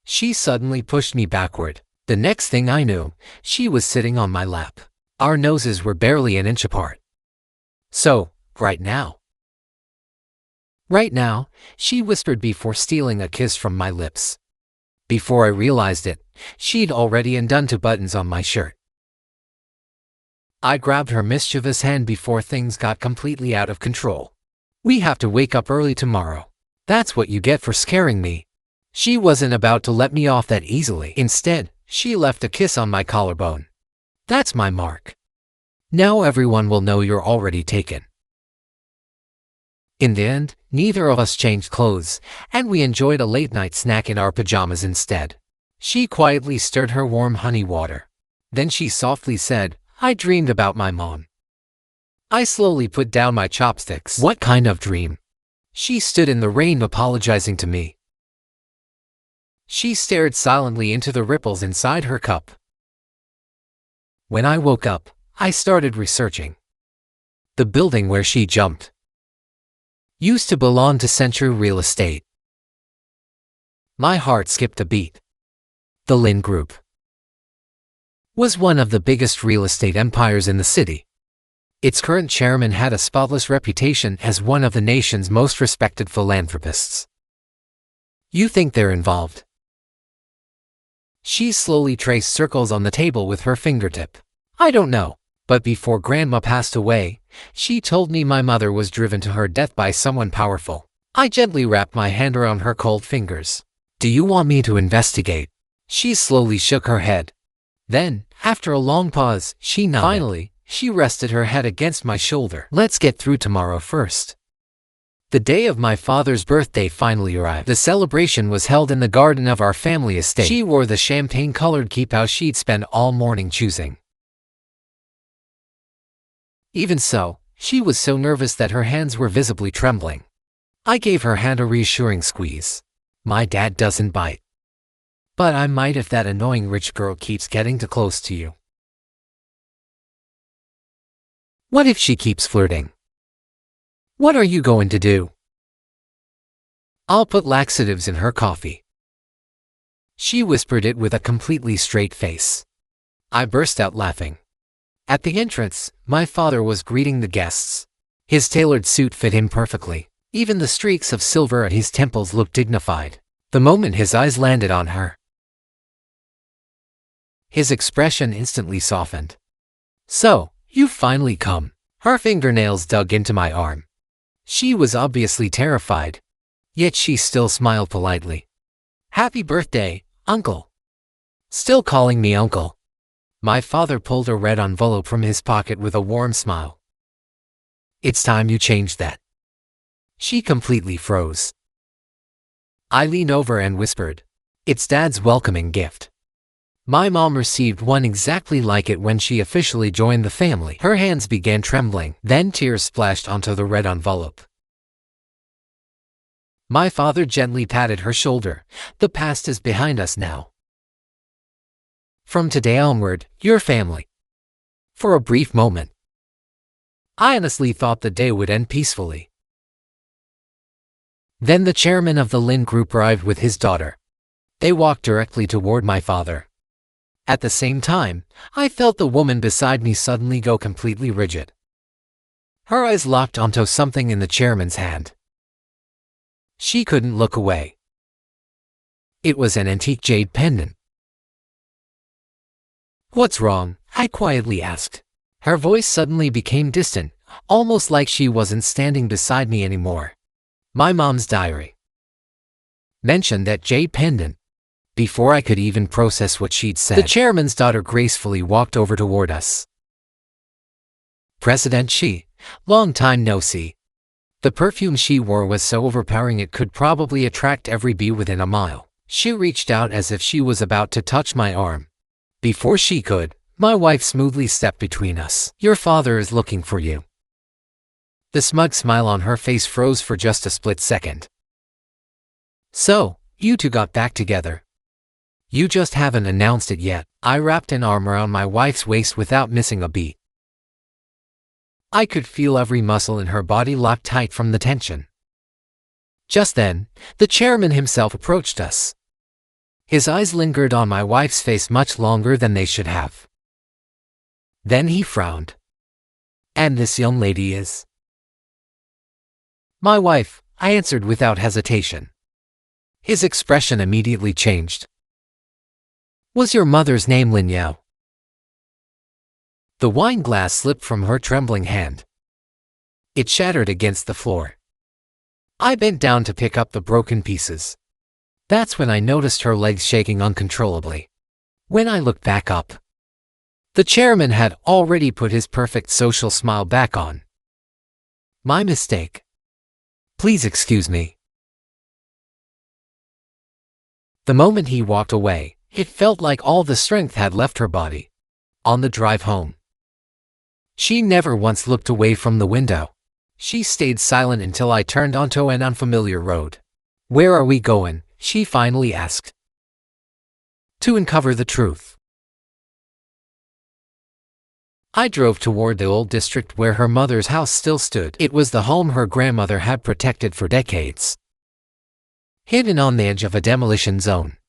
She suddenly pushed me backward. The next thing I knew, she was sitting on my lap. Our noses were barely an inch apart. So, right now? Right now, she whispered before stealing a kiss from my lips. Before I realized it, she'd already undone 2 buttons on my shirt. I grabbed her mischievous hand before things got completely out of control. We have to wake up early tomorrow. That's what you get for scaring me. She wasn't about to let me off that easily. Instead, she left a kiss on my collarbone. That's my mark. Now everyone will know you're already taken. In the end, neither of us changed clothes, and we enjoyed a late-night snack in our pajamas instead. She quietly stirred her warm honey water. Then she softly said, I dreamed about my mom. I slowly put down my chopsticks. What kind of dream? She stood in the rain apologizing to me. She stared silently into the ripples inside her cup. When I woke up, I started researching. The building where she jumped used to belong to Century Real Estate. My heart skipped a beat. The Lin Group was one of the biggest real estate empires in the city. Its current chairman had a spotless reputation as one of the nation's most respected philanthropists. You think they're involved? She slowly traced circles on the table with her fingertip. I don't know, but before Grandma passed away, she told me my mother was driven to her death by someone powerful. I gently wrapped my hand around her cold fingers. Do you want me to investigate? She slowly shook her head. Then, after a long pause, she nodded. Finally, she rested her head against my shoulder. Let's get through tomorrow first. The day of my father's birthday finally arrived. The celebration was held in the garden of our family estate. She wore the champagne-colored kippah she'd spent all morning choosing. Even so, she was so nervous that her hands were visibly trembling. I gave her hand a reassuring squeeze. My dad doesn't bite. But I might if that annoying rich girl keeps getting too close to you. What if she keeps flirting? What are you going to do? I'll put laxatives in her coffee. She whispered it with a completely straight face. I burst out laughing. At the entrance, my father was greeting the guests. His tailored suit fit him perfectly. Even the streaks of silver at his temples looked dignified. The moment his eyes landed on her, his expression instantly softened. So, you've finally come. Her fingernails dug into my arm. She was obviously terrified. Yet she still smiled politely. Happy birthday, Uncle. Still calling me Uncle. My father pulled a red envelope from his pocket with a warm smile. It's time you changed that. She completely froze. I leaned over and whispered, it's Dad's welcoming gift. My mom received one exactly like it when she officially joined the family. Her hands began trembling, then tears splashed onto the red envelope. My father gently patted her shoulder. The past is behind us now. From today onward, you're family. For a brief moment, I honestly thought the day would end peacefully. Then the chairman of the Lin Group arrived with his daughter. They walked directly toward my father. At the same time, I felt the woman beside me suddenly go completely rigid. Her eyes locked onto something in the chairman's hand. She couldn't look away. It was an antique jade pendant. What's wrong? I quietly asked. Her voice suddenly became distant, almost like she wasn't standing beside me anymore. My mom's diary mentioned that jade pendant. Before I could even process what she'd said, the chairman's daughter gracefully walked over toward us. President Xi, long time no see. The perfume she wore was so overpowering it could probably attract every bee within a mile. She reached out as if she was about to touch my arm. Before she could, my wife smoothly stepped between us. Your father is looking for you. The smug smile on her face froze for just a split second. So, you two got back together. You just haven't announced it yet. I wrapped an arm around my wife's waist without missing a beat. I could feel every muscle in her body locked tight from the tension. Just then, the chairman himself approached us. His eyes lingered on my wife's face much longer than they should have. Then he frowned. And this young lady is? My wife, I answered without hesitation. His expression immediately changed. Was your mother's name Lin Yao? The wine glass slipped from her trembling hand. It shattered against the floor. I bent down to pick up the broken pieces. That's when I noticed her legs shaking uncontrollably. When I looked back up, the chairman had already put his perfect social smile back on. My mistake. Please excuse me. The moment he walked away, it felt like all the strength had left her body. On the drive home, she never once looked away from the window. She stayed silent until I turned onto an unfamiliar road. Where are we going? She finally asked. To uncover the truth. I drove toward the old district where her mother's house still stood. It was the home her grandmother had protected for decades. Hidden on the edge of a demolition zone.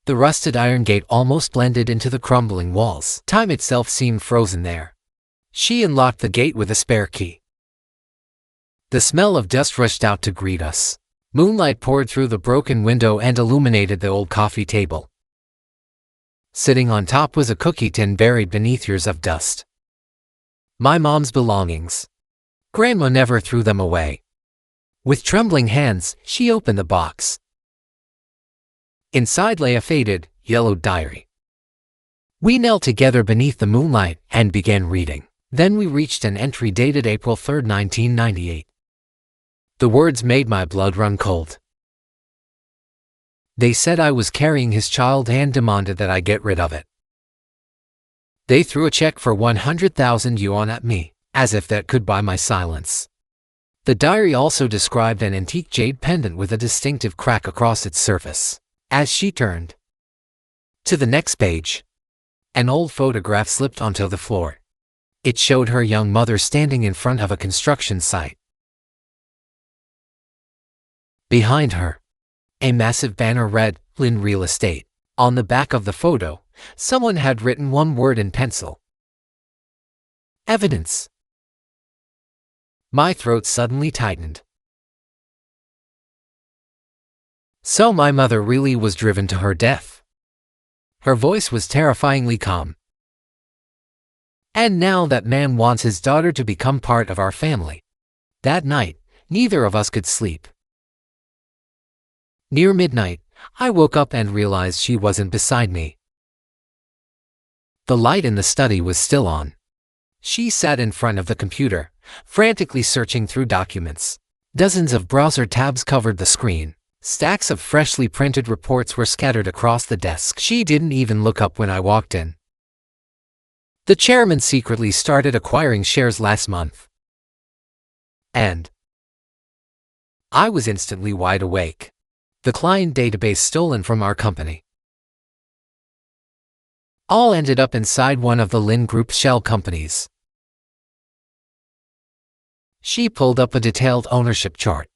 The rusted iron gate almost blended into the crumbling walls. Time itself seemed frozen there. She unlocked the gate with a spare key. The smell of dust rushed out to greet us. Moonlight poured through the broken window and illuminated the old coffee table. Sitting on top was a cookie tin buried beneath years of dust. My mom's belongings. Grandma never threw them away. With trembling hands, she opened the box. Inside lay a faded, yellowed diary. We knelt together beneath the moonlight and began reading. Then we reached an entry dated April 3, 1998. The words made my blood run cold. They said I was carrying his child and demanded that I get rid of it. They threw a check for 100,000 yuan at me. as if that could buy my silence. The diary also described an antique jade pendant with a distinctive crack across its surface. As she turned to the next page, an old photograph slipped onto the floor. It showed her young mother standing in front of a construction site. Behind her, a massive banner read, Lin Real Estate. On the back of the photo, someone had written one word in pencil: evidence. My throat suddenly tightened. So my mother really was driven to her death. Her voice was terrifyingly calm. And now that man wants his daughter to become part of our family. That night, neither of us could sleep. Near midnight, I woke up and realized she wasn't beside me. The light in the study was still on. She sat in front of the computer, frantically searching through documents. Dozens of browser tabs covered the screen. Stacks of freshly printed reports were scattered across the desk. She didn't even look up when I walked in. The chairman secretly started acquiring shares last month. And I was instantly wide awake. The client database stolen from our company all ended up inside one of the Lin Group shell companies. She pulled up a detailed ownership chart.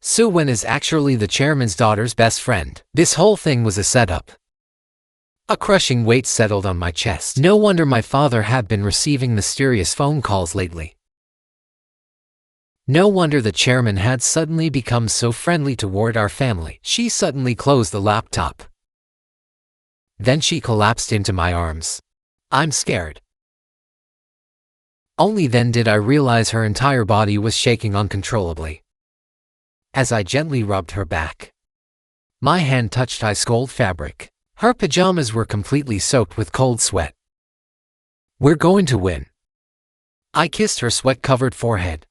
Su Wen is actually the chairman's daughter's best friend. This whole thing was a setup. A crushing weight settled on my chest. No wonder my father had been receiving mysterious phone calls lately. No wonder the chairman had suddenly become so friendly toward our family. She suddenly closed the laptop. Then she collapsed into my arms. I'm scared. Only then did I realize her entire body was shaking uncontrollably. As I gently rubbed her back, my hand touched ice-cold fabric. Her pajamas were completely soaked with cold sweat. We're going to win. I kissed her sweat-covered forehead.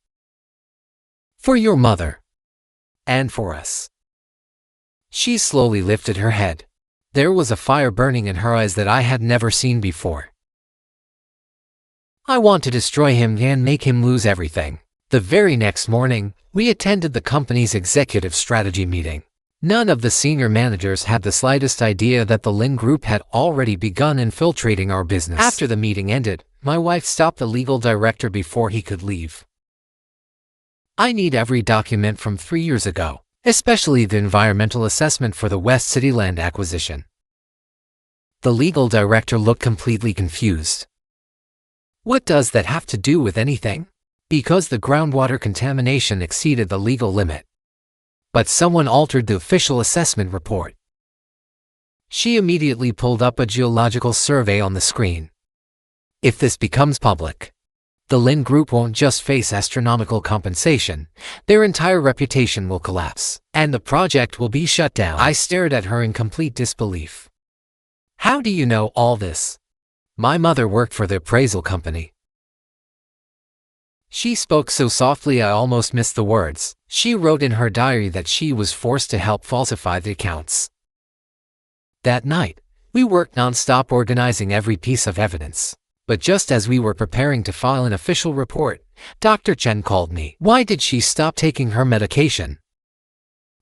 For your mother. And for us. She slowly lifted her head. There was a fire burning in her eyes that I had never seen before. I want to destroy him and make him lose everything. The very next morning, we attended the company's executive strategy meeting. None of the senior managers had the slightest idea that the Lin Group had already begun infiltrating our business. After the meeting ended, my wife stopped the legal director before he could leave. I need every document from 3 years ago, especially the environmental assessment for the West City land acquisition. The legal director looked completely confused. What does that have to do with anything? Because the groundwater contamination exceeded the legal limit. But someone altered the official assessment report. She immediately pulled up a geological survey on the screen. If this becomes public, the Lin Group won't just face astronomical compensation, their entire reputation will collapse, and the project will be shut down. I stared at her in complete disbelief. How do you know all this? My mother worked for the appraisal company. She spoke so softly I almost missed the words. She wrote in her diary that she was forced to help falsify the accounts. That night, we worked non-stop organizing every piece of evidence. But just as we were preparing to file an official report, Dr. Chen called me. Why did she stop taking her medication?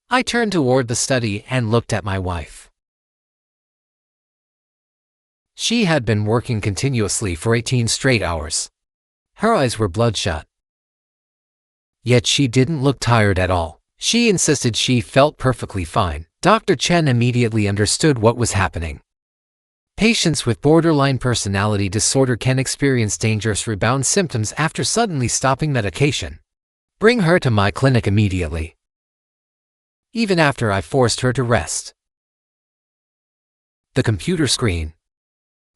I turned toward the study and looked at my wife. She had been working continuously for 18 straight hours. Her eyes were bloodshot. Yet she didn't look tired at all. She insisted she felt perfectly fine. Dr. Chen immediately understood what was happening. Patients with borderline personality disorder can experience dangerous rebound symptoms after suddenly stopping medication. Bring her to my clinic immediately. Even after I forced her to rest. The computer screen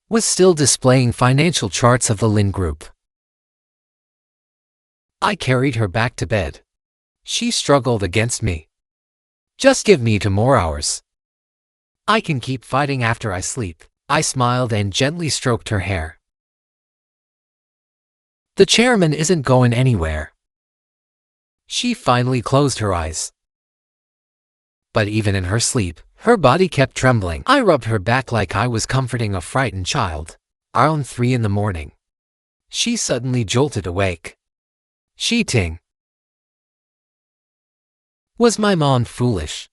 was still displaying financial charts of the Lin Group. I carried her back to bed. She struggled against me. Just give me 2 more hours. I can keep fighting after I sleep. I smiled and gently stroked her hair. The chairman isn't going anywhere. She finally closed her eyes. But even in her sleep, her body kept trembling. I rubbed her back like I was comforting a frightened child. Around 3 in the morning, She suddenly jolted awake. Cheating. Was my mom foolish?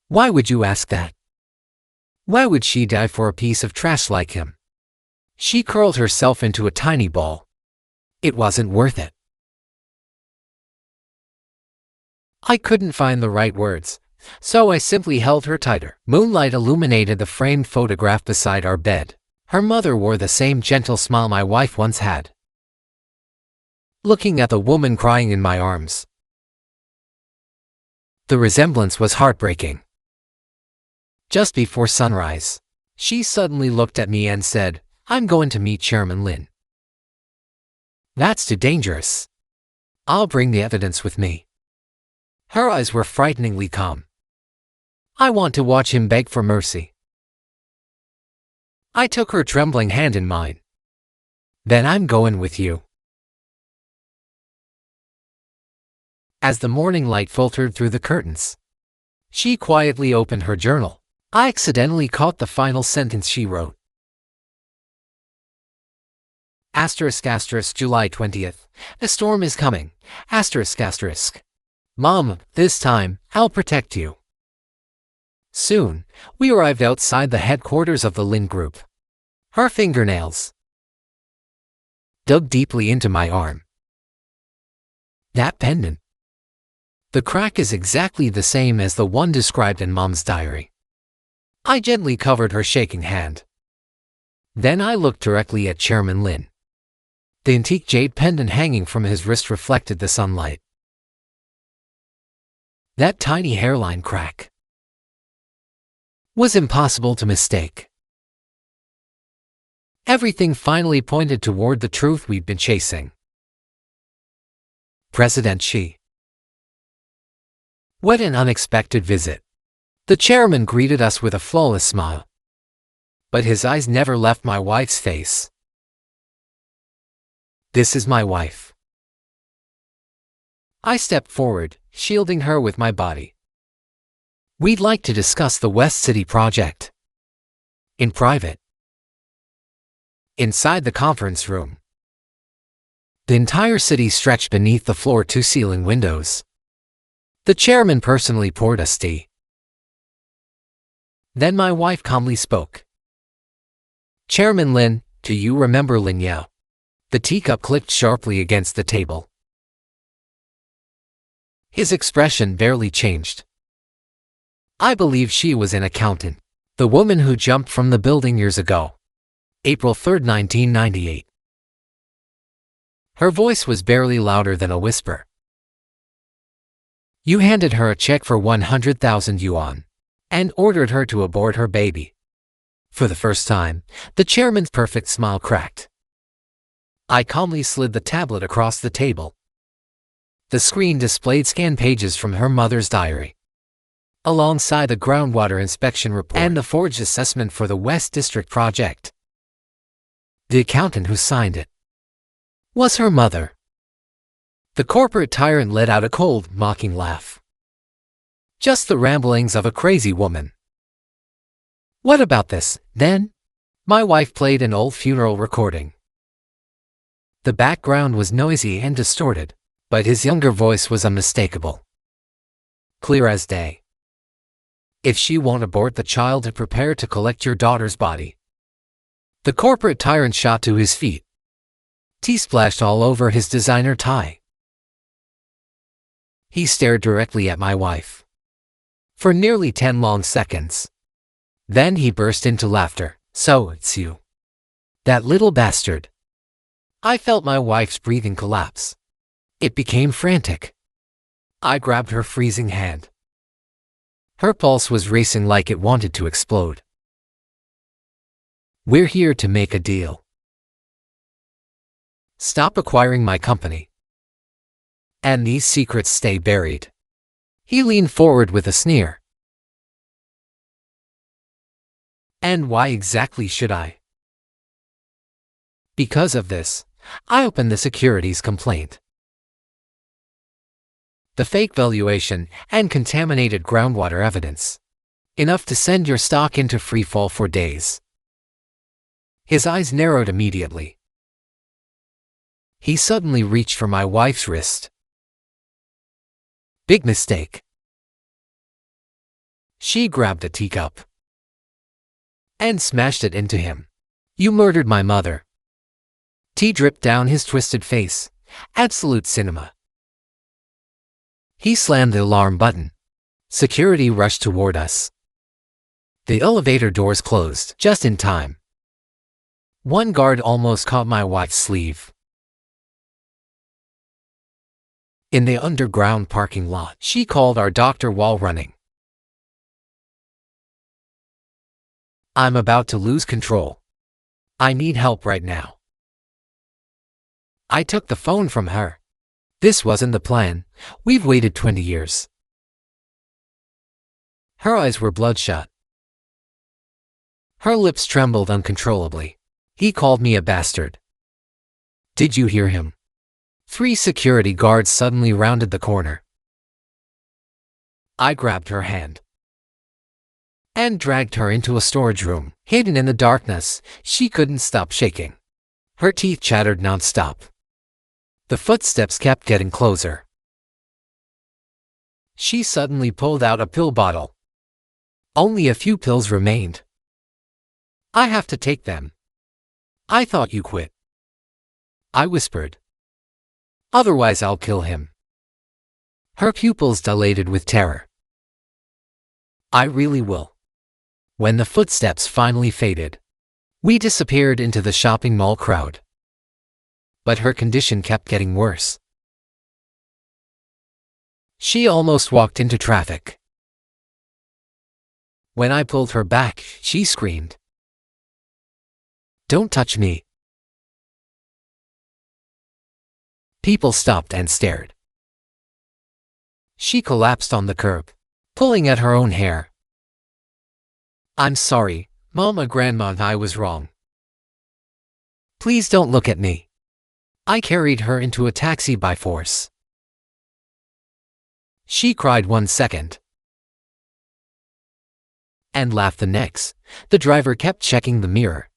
Why would you ask that? Why would she die for a piece of trash like him? She curled herself into a tiny ball. It wasn't worth it. I couldn't find the right words, so I simply held her tighter. Moonlight illuminated the framed photograph beside our bed. Her mother wore the same gentle smile my wife once had. Looking at the woman crying in my arms, the resemblance was heartbreaking. Just before sunrise, she suddenly looked at me and said, "I'm going to meet Chairman Lin." That's too dangerous. I'll bring the evidence with me. Her eyes were frighteningly calm. I want to watch him beg for mercy. I took her trembling hand in mine. Then I'm going with you. As the morning light filtered through the curtains, she quietly opened her journal. I accidentally caught the final sentence she wrote. **** July 20th. A storm is coming. ***. Mom, this time, I'll protect you. Soon, we arrived outside the headquarters of the Lin Group. Her fingernails dug deeply into my arm. That pendant. The crack is exactly the same as the one described in Mom's diary. I gently covered her shaking hand. Then I looked directly at Chairman Lin. The antique jade pendant hanging from his wrist reflected the sunlight. That tiny hairline crack was impossible to mistake. Everything finally pointed toward the truth we'd been chasing. President Xi. What an unexpected visit. The chairman greeted us with a flawless smile. But his eyes never left my wife's face. This is my wife. I stepped forward, shielding her with my body. We'd like to discuss the West City project. In private. Inside the conference room. The entire city stretched beneath the floor-to-ceiling windows. The chairman personally poured us tea. Then my wife calmly spoke. Chairman Lin, do you remember Lin Yao? The teacup clicked sharply against the table. His expression barely changed. I believe she was an accountant. The woman who jumped from the building years ago. April 3, 1998. Her voice was barely louder than a whisper. You handed her a check for 100,000 yuan and ordered her to abort her baby. For the first time, the chairman's perfect smile cracked. I calmly slid the tablet across the table. The screen displayed scanned pages from her mother's diary, alongside the groundwater inspection report and the forged assessment for the West District project. The accountant who signed it was her mother. The corporate tyrant let out a cold, mocking laugh. Just the ramblings of a crazy woman. What about this, then? My wife played an old funeral recording. The background was noisy and distorted, but his younger voice was unmistakable. Clear as day. If she won't abort the child and prepare to collect your daughter's body. The corporate tyrant shot to his feet. Tea splashed all over his designer tie. He stared directly at my wife for nearly 10 long seconds. Then he burst into laughter. So it's you. That little bastard. I felt my wife's breathing collapse. It became frantic. I grabbed her freezing hand. Her pulse was racing like it wanted to explode. We're here to make a deal. Stop acquiring my company. And these secrets stay buried. He leaned forward with a sneer. And why exactly should I? Because of this, I opened the securities complaint. The fake valuation and contaminated groundwater evidence. Enough to send your stock into free fall for days. His eyes narrowed immediately. He suddenly reached for my wife's wrist. Big mistake. She grabbed a teacup and smashed it into him. You murdered my mother. Tea dripped down his twisted face. Absolute cinema. He slammed the alarm button. Security rushed toward us. The elevator doors closed just in time. One guard almost caught my wife's sleeve. In the underground parking lot, she called our doctor while running. I'm about to lose control. I need help right now. I took the phone from her. This wasn't the plan. We've waited 20 years. Her eyes were bloodshot. Her lips trembled uncontrollably. He called me a bastard. Did you hear him? 3 security guards suddenly rounded the corner. I grabbed her hand and dragged her into a storage room. Hidden in the darkness, she couldn't stop shaking. Her teeth chattered non-stop. The footsteps kept getting closer. She suddenly pulled out a pill bottle. Only a few pills remained. I have to take them. I thought you quit. I whispered. Otherwise I'll kill him. Her pupils dilated with terror. I really will. When the footsteps finally faded, we disappeared into the shopping mall crowd. But her condition kept getting worse. She almost walked into traffic. When I pulled her back, she screamed. Don't touch me. People stopped and stared. She collapsed on the curb, pulling at her own hair. I'm sorry, Mama, Grandma, I was wrong. Please don't look at me. I carried her into a taxi by force. She cried 1 second and laughed the next. The driver kept checking the mirror.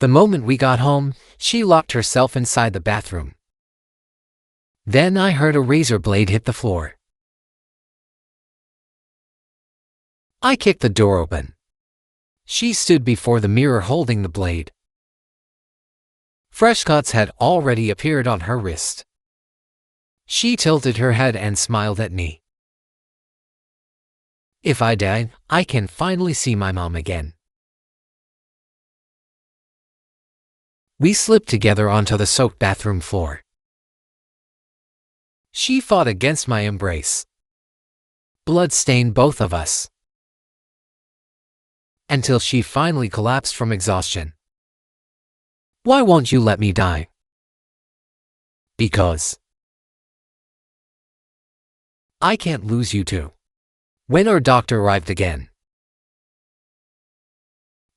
The moment we got home, she locked herself inside the bathroom. Then I heard a razor blade hit the floor. I kicked the door open. She stood before the mirror holding the blade. Fresh cuts had already appeared on her wrist. She tilted her head and smiled at me. If I die, I can finally see my mom again. We slipped together onto the soaked bathroom floor. She fought against my embrace. Blood stained both of us. Until she finally collapsed from exhaustion. Why won't you let me die? Because I can't lose you too. When our doctor arrived again,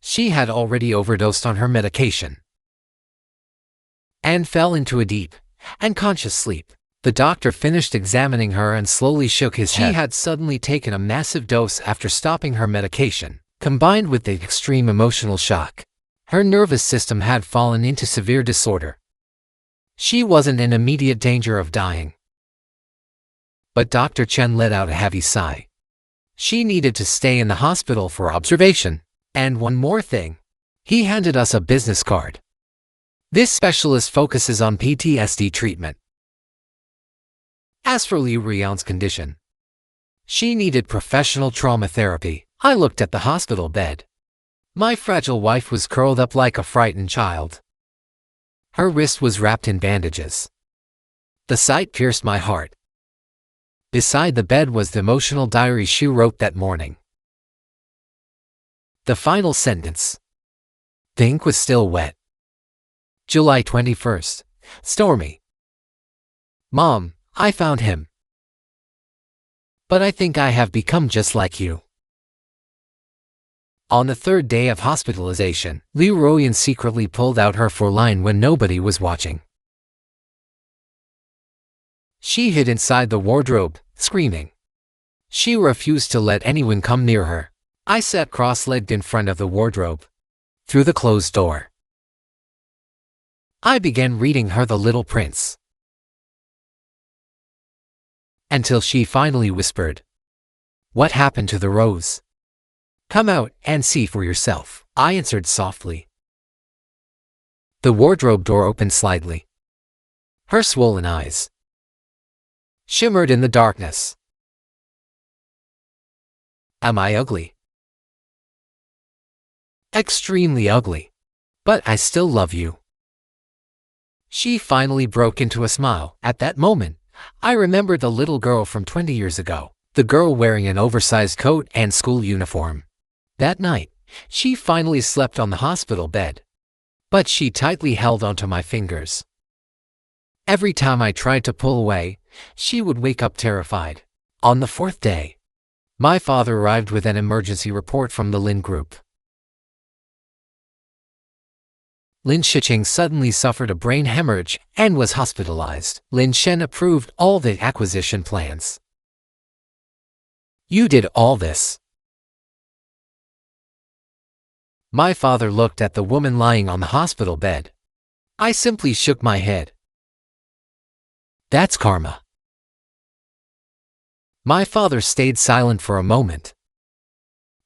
she had already overdosed on her medication and fell into a deep, unconscious sleep. The doctor finished examining her and slowly shook his head. She had suddenly taken a massive dose after stopping her medication, combined with the extreme emotional shock. Her nervous system had fallen into severe disorder. She wasn't in immediate danger of dying. But Dr. Chen let out a heavy sigh. She needed to stay in the hospital for observation. And one more thing. He handed us a business card. This specialist focuses on PTSD treatment. As for Liu Rian's condition, she needed professional trauma therapy. I looked at the hospital bed. My fragile wife was curled up like a frightened child. Her wrist was wrapped in bandages. The sight pierced my heart. Beside the bed was the emotional diary she wrote that morning. The final sentence. The ink was still wet. July 21st. Stormy. Mom, I found him. But I think I have become just like you. On the 3rd day of hospitalization, Liu Ruoyan secretly pulled out her foreline when nobody was watching. She hid inside the wardrobe, screaming. She refused to let anyone come near her. I sat cross-legged in front of the wardrobe, through the closed door. I began reading her The Little Prince. Until she finally whispered, "What happened to the rose? Come out and see for yourself." I answered softly. The wardrobe door opened slightly. Her swollen eyes shimmered in the darkness. "Am I ugly?" "Extremely ugly. But I still love you." She finally broke into a smile. At that moment, I remembered the little girl from 20 years ago, the girl wearing an oversized coat and school uniform. That night, she finally slept on the hospital bed. But she tightly held onto my fingers. Every time I tried to pull away, she would wake up terrified. On the fourth day, my father arrived with an emergency report from the Lin Group. Lin Shicheng suddenly suffered a brain hemorrhage and was hospitalized. Lin Shen approved all the acquisition plans. "You did all this?" My father looked at the woman lying on the hospital bed. I simply shook my head. "That's karma." My father stayed silent for a moment.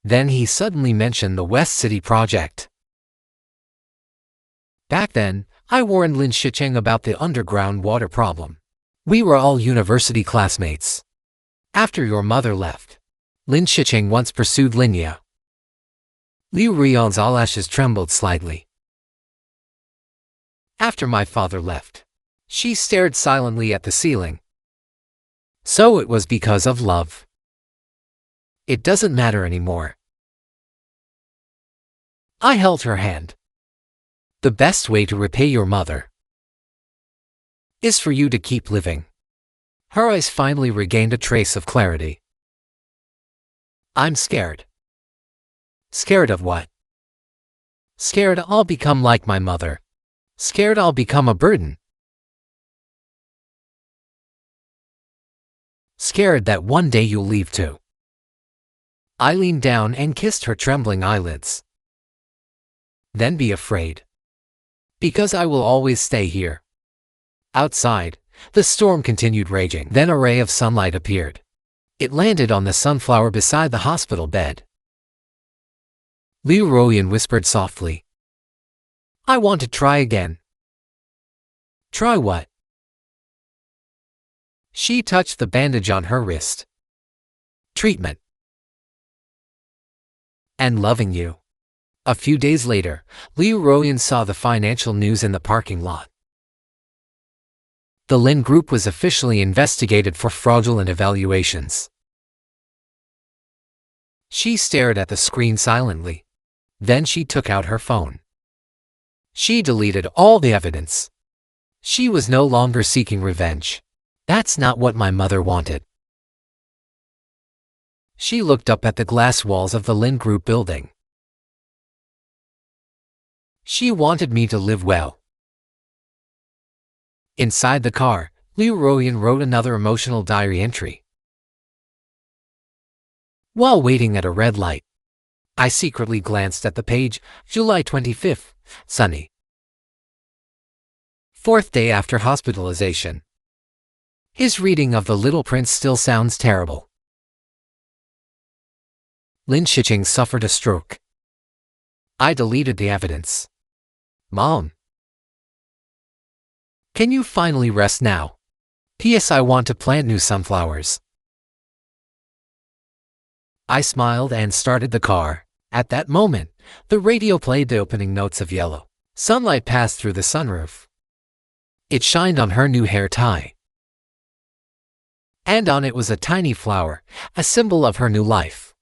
Then he suddenly mentioned the West City project. Back then, I warned Lin Shicheng about the underground water problem. We were all university classmates. After your mother left, Lin Shicheng once pursued Linya. Liu Rion's eyelashes trembled slightly. After my father left, she stared silently at the ceiling. So it was because of love. It doesn't matter anymore. I held her hand. The best way to repay your mother is for you to keep living. Her eyes finally regained a trace of clarity. I'm scared. Scared of what? Scared I'll become like my mother. Scared I'll become a burden. Scared that one day you'll leave too. I leaned down and kissed her trembling eyelids. Then be afraid. Because I will always stay here. Outside, the storm continued raging. Then a ray of sunlight appeared. It landed on the sunflower beside the hospital bed. Liu Ruoyan whispered softly, "I want to try again." "Try what?" She touched the bandage on her wrist. "Treatment. And loving you." A few days later, Liu Ruoyan saw the financial news in the parking lot. The Lin Group was officially investigated for fraudulent evaluations. She stared at the screen silently. Then she took out her phone. She deleted all the evidence. She was no longer seeking revenge. That's not what my mother wanted. She looked up at the glass walls of the Lin Group building. She wanted me to live well. Inside the car, Liu Ruoyan wrote another emotional diary entry. While waiting at a red light, I secretly glanced at the page. July 25th, sunny. Fourth day after hospitalization. His reading of The Little Prince still sounds terrible. Lin Shicheng suffered a stroke. I deleted the evidence. Mom, can you finally rest now? P.S. I want to plant new sunflowers. I smiled and started the car. At that moment, the radio played the opening notes of Yellow. Sunlight passed through the sunroof. It shined on her new hair tie. And on it was a tiny flower, a symbol of her new life.